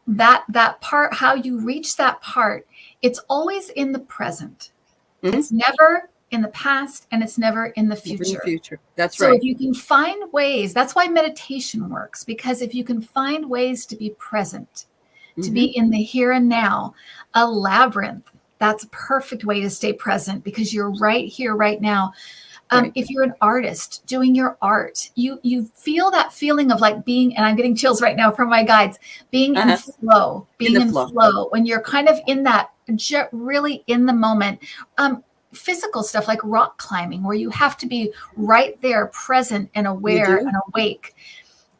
that part, how you reach that part, it's always in the present. It's never in the past, and it's never in the future. That's right. So if you can find ways, that's why meditation works, because if you can find ways to be present, to be in the here and now, a labyrinth, that's a perfect way to stay present because you're right here, right now. If you're an artist doing your art, you feel that feeling of like being, and I'm getting chills right now from my guides, being in flow, flow, when you're kind of in that, really in the moment. Physical stuff like rock climbing, where you have to be right there, present and aware and awake.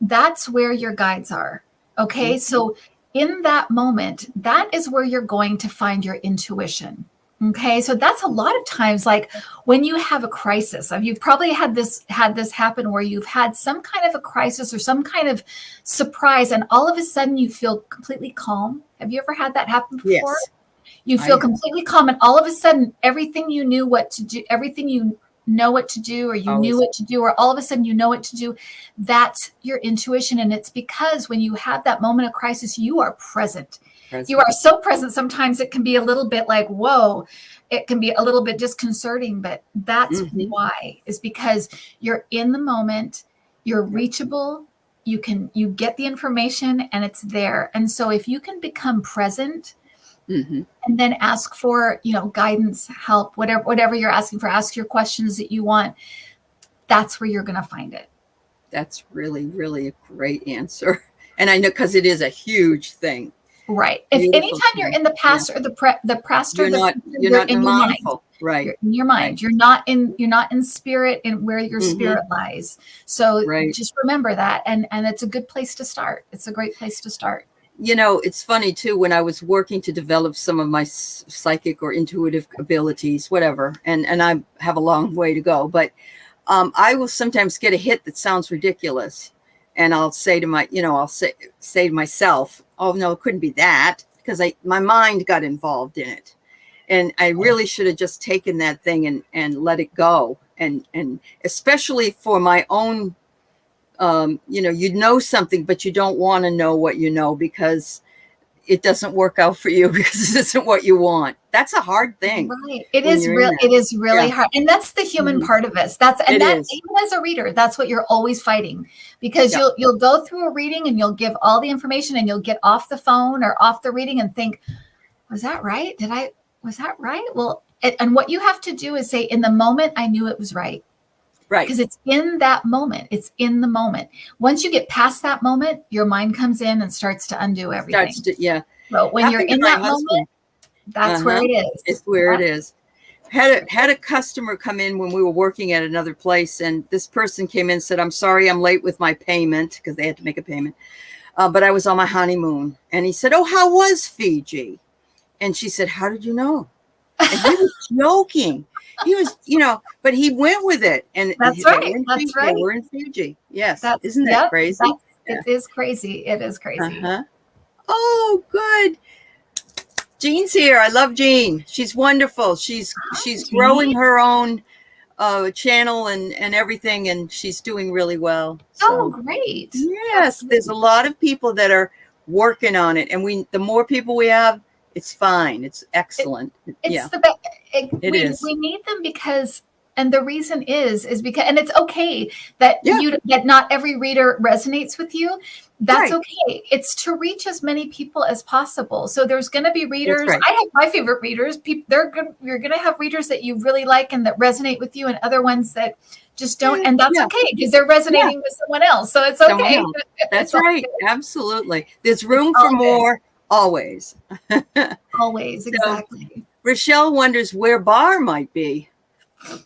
That's where your guides are. Okay. So in that moment, that is where you're going to find your intuition. Okay. So that's a lot of times, like when you have a crisis, you've probably had this happen where you've had some kind of a crisis or some kind of surprise, and all of a sudden you feel completely calm. Have you ever had that happen before? Yes. You feel completely calm, and all of a sudden, everything you knew what to do, everything you know what to do, or you knew what to do, or all of a sudden you know what to do, that's your intuition. And it's because when you have that moment of crisis, you are present. You are so present. Sometimes it can be a little bit like, whoa, it can be a little bit disconcerting, but that's why, is because you're in the moment, you're reachable, you get the information, and it's there. And so if you can become present, and then ask for, guidance, help, whatever you're asking for, ask your questions that you want. That's where you're going to find it. That's really, really a great answer. And I know, because it is a huge thing. Right. If anytime you're in the past or the past, you're not in your mind. Right. You're in your mind. Right. You're not in spirit, and where your spirit lies. So just remember that. And it's a good place to start. It's a great place to start. It's funny too, when I was working to develop some of my psychic or intuitive abilities, whatever, and I have a long way to go, but I will sometimes get a hit that sounds ridiculous. And I'll say to I'll say to myself, oh no, it couldn't be that, because my mind got involved in it. And I really should have just taken that thing and let it go. And especially for my own, you know something, but you don't want to know what you know because it doesn't work out for you, because it isn't what you want. That's a hard thing. Right. It is really hard. And that's the human part of us. Even as a reader, that's what you're always fighting, because you'll go through a reading and you'll give all the information, and you'll get off the phone or off the reading and think, was that right? Was that right? Well, and what you have to do is say, in the moment, I knew it was right. Right. Because it's in that moment. It's in the moment. Once you get past that moment, your mind comes in and starts to undo everything. But when you're in that moment, that's where it is. It's where it is. had a customer come in when we were working at another place, and this person came in and said, "I'm sorry, I'm late with my payment," because they had to make a payment. But I was on my honeymoon. And he said, "Oh, how was Fiji?" And she said, "How did you know?" And he was joking. He was, but he went with it. And that's right. That's right. We're in Fiji. Yes. Isn't that crazy? It is crazy. It is crazy. Oh, good. Jean's here. I love Jean. She's wonderful. She's growing her own channel and everything, and she's doing really well. So, oh, great. Yes, there's a lot of people that are working on it, and the more people we have, it's fine. It's excellent. It's the best. We need them because, and the reason is because, and it's okay that that not every reader resonates with you. That's okay. It's to reach as many people as possible. So there's going to be readers. Right. I have my favorite readers. You're going to have readers that you really like and that resonate with you, and other ones that just don't. And that's okay because they're resonating with someone else. So it's okay. That's right. Okay. Absolutely. There's room for more. Always. Always. Exactly. So, Rochelle wonders where Bar might be.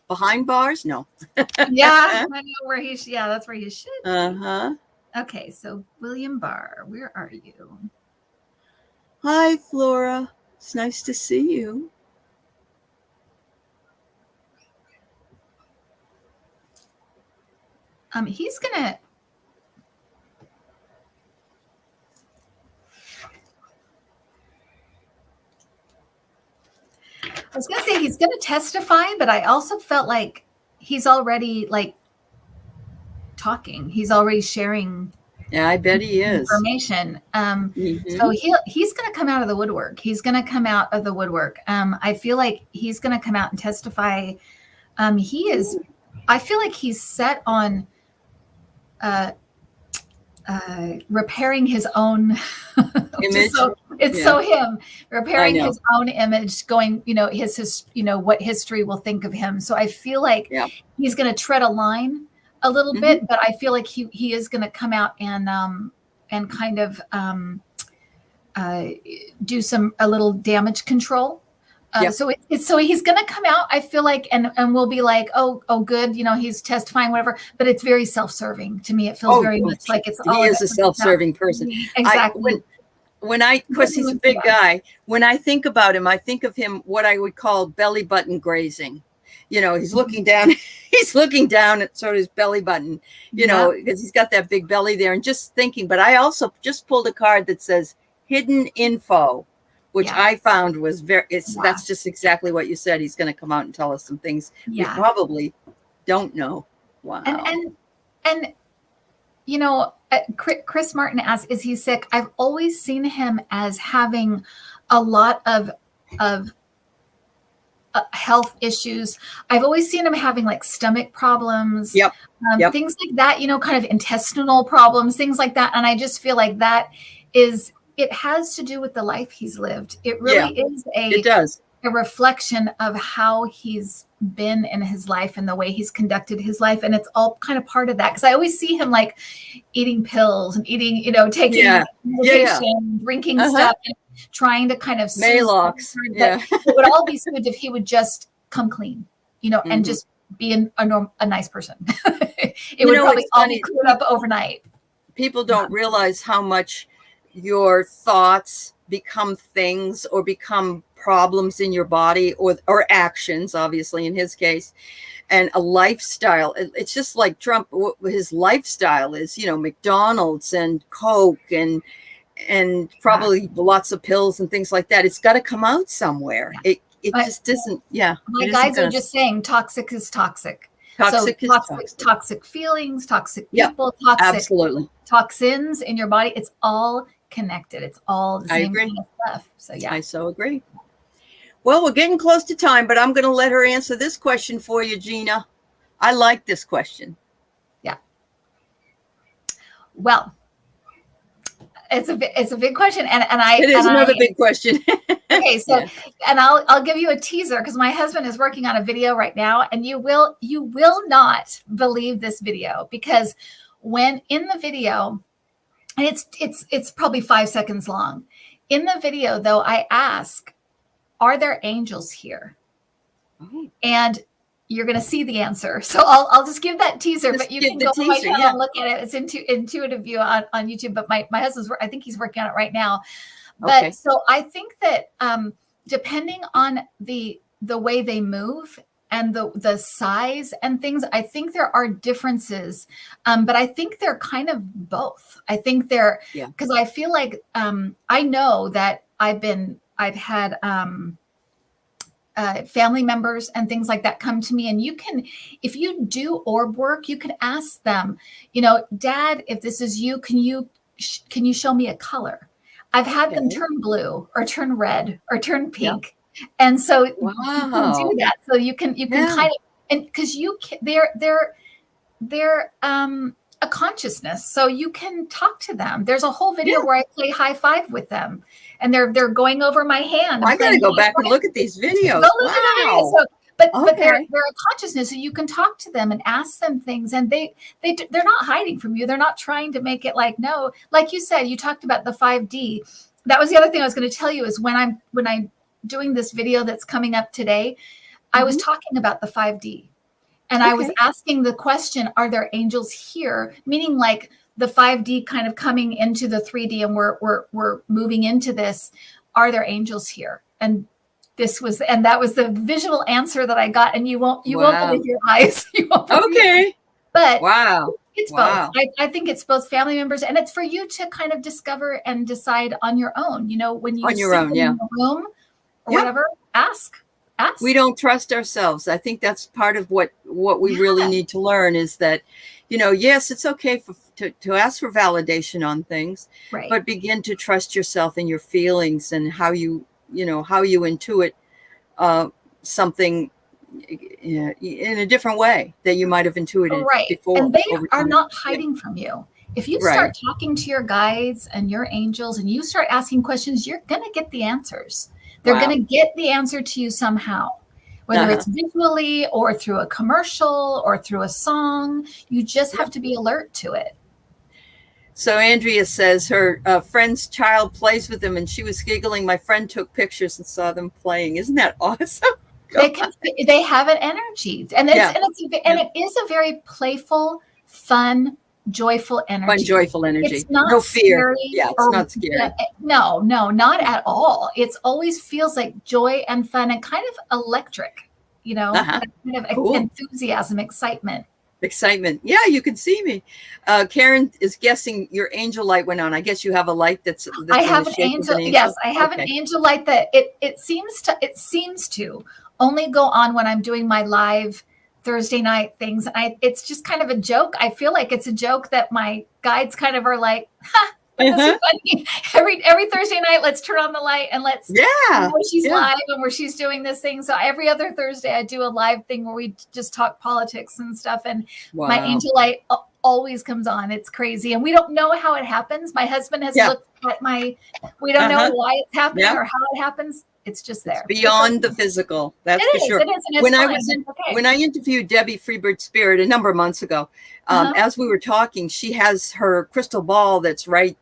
Behind bars? No. Yeah, I know where that's where he should be. Uh-huh. Okay, so William Barr, where are you? Hi, Flora. It's nice to see you. He's gonna. I was gonna say he's gonna testify, but I also felt like he's already talking. He's already sharing. Yeah, I bet he is. Information. So he's going to come out of the woodwork. He's going to come out of the woodwork. I feel like he's going to come out and testify. I feel like he's set on repairing his own image. So him repairing his own image, going, what history will think of him. So I feel like he's going to tread a line a little bit, but I feel like he is going to come out and kind of do a little damage control. So he's going to come out, I feel like, and we'll be like, oh, good, he's testifying, whatever. But it's very self-serving to me. It feels very much like it's all. He is a self-serving person. Exactly. Of course, he's a big guy. When I think about him, I think of him what I would call belly button grazing. He's looking down. He's looking down at sort of his belly button, because he's got that big belly there. And just thinking, but I also just pulled a card that says hidden info, which I found was that's just exactly what you said. He's going to come out and tell us some things we probably don't know. Wow. And Chris Martin asks, is he sick? I've always seen him as having a lot of health issues. I've always seen him having stomach problems, things like that, kind of intestinal problems, things like that. And I just feel like it has to do with the life he's lived. It really is a reflection of how he's been in his life and the way he's conducted his life. And it's all kind of part of that. Cause I always see him eating pills and eating, taking medication, drinking stuff, and trying to kind of Maalox. It would all be good if he would just come clean, and just be a nice person. It would probably all be cleared up overnight. People don't realize how much your thoughts become things or become problems in your body or actions, obviously in his case, and a lifestyle. It's just like Trump, his lifestyle is, McDonald's and Coke and probably lots of pills and things like that. It's got to come out somewhere. It just isn't. Yeah. My guys are just saying toxic is toxic. Toxic feelings, toxic people, absolutely. Toxins in your body. It's all connected. It's all the same kind of stuff. So I so agree. Well, we're getting close to time, but I'm going to let her answer this question for you, Gina. I like this question. Yeah. Well, it's a big question, and it is another big question. Okay, so and I'll give you a teaser because my husband is working on a video right now, and you will not believe this video, because when in the video, and it's probably 5 seconds long. In the video, though, I ask, are there angels here? and you're going to see the answer. So I'll just give that teaser, but you can go to my channel and look at it. It's Intuitiview on YouTube, but my husband's, I think he's working on it right now. But so I think that depending on the way they move and the size and things, I think there are differences, but I think they're kind of both. I think they're, because I feel like I know that I've had family members and things like that come to me, and you can, if you do orb work, you can ask them, Dad, if this is you, can you show me a color? I've had them turn blue or turn red or turn pink. And so you can do that. So you can kind of, and because they're a consciousness, so you can talk to them. There's a whole video where I play high five with them, and they're going over my hand. I gotta go back and look at these videos. So, but they're a consciousness, so you can talk to them and ask them things, and they're not hiding from you. They're not trying to make it like, no, like you said, you talked about the 5D. That was the other thing I was going to tell you is when I'm doing this video that's coming up today, I was talking about the 5D, and I was asking the question, are there angels here? Meaning like the 5D kind of coming into the 3D, and we're moving into this. Are there angels here? And that was the visual answer that I got, and you won't believe your eyes. But it's both. I think it's both family members, and it's for you to kind of discover and decide on your own. When you sit in the room or whatever, ask. We don't trust ourselves. I think that's part of what we really need to learn is that, yes, it's okay to ask for validation on things, but begin to trust yourself and your feelings and how you intuit something in a different way that you might have intuited before. And they are not hiding from you. If you start talking to your guides and your angels and you start asking questions, you're going to get the answers. They're going to get the answer to you somehow, whether it's visually or through a commercial or through a song. You just have to be alert to it. So Andrea says her friend's child plays with them and she was giggling. My friend took pictures and saw them playing. Isn't that awesome? They have an energy, and it is a very playful, fun, joyful energy. Fun, joyful energy. It's not no fear. Scary it's not scary. No, not at all. It always feels like joy and fun and kind of electric, kind of enthusiasm, excitement. Yeah, you can see me. Karen is guessing your angel light went on. I guess you have a light that's I have an angel. Yes, I have an angel light that it seems to only go on when I'm doing my live Thursday night things. It's just kind of a joke. I feel like it's a joke that my guides kind of are like, this is funny. Every Thursday night, let's turn on the light and let's where she's live and where she's doing this thing. So every other Thursday I do a live thing where we just talk politics and stuff. And my angel light always comes on. It's crazy. And we don't know how it happens. My husband has looked at we don't know why it's happening or how it happens. It's just there. It's beyond the physical. That's for sure. It is. When I interviewed Debbie Freebird Spirit a number of months ago, as we were talking, she has her crystal ball that's right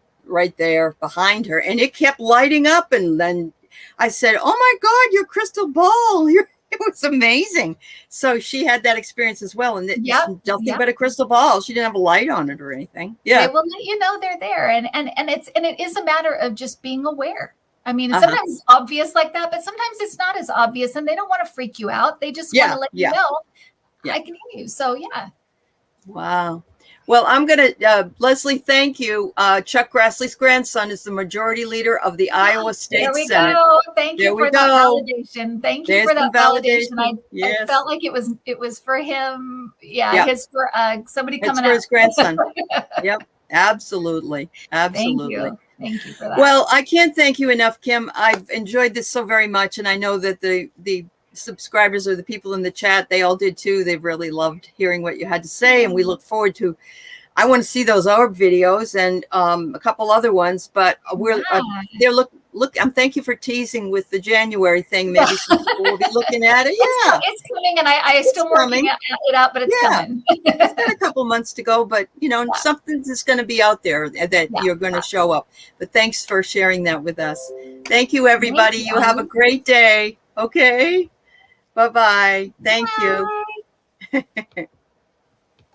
there behind her, and it kept lighting up. And then I said, "Oh my God, your crystal ball! It was amazing." So she had that experience as well, and it's nothing but a crystal ball. She didn't have a light on it or anything. Yeah, they will let you know they're there, and it is a matter of just being aware. I mean, sometimes it's obvious like that, but sometimes it's not as obvious, and they don't want to freak you out. They just want to let you know, I can hear you. So, Wow. Well, I'm going to, Leslie, thank you. ChuckGrassley's grandson is the majority leader of the Iowa State Senate. There we go. Thank you for that validation. Thank you for that validation. I felt like it was for him. His for somebody coming out. It's for his grandson. Yep. Absolutely. Thank you for that. Well, I can't thank you enough, Kim. I've enjoyed this so very much. And I know that the subscribers or the people in the chat, they all did too. They've really loved hearing what you had to say. And we look forward to, I want to see those orb videos and a couple other ones, but thank you for teasing with the January thing. Maybe some people will be looking at it. Yeah. It's coming, and I still working it out, but it's coming. It's got a couple months to go, but something's just going to be out there that you're going to show up. But thanks for sharing that with us. Thank you, everybody. You have a great day. Okay. Bye-bye. Thank you.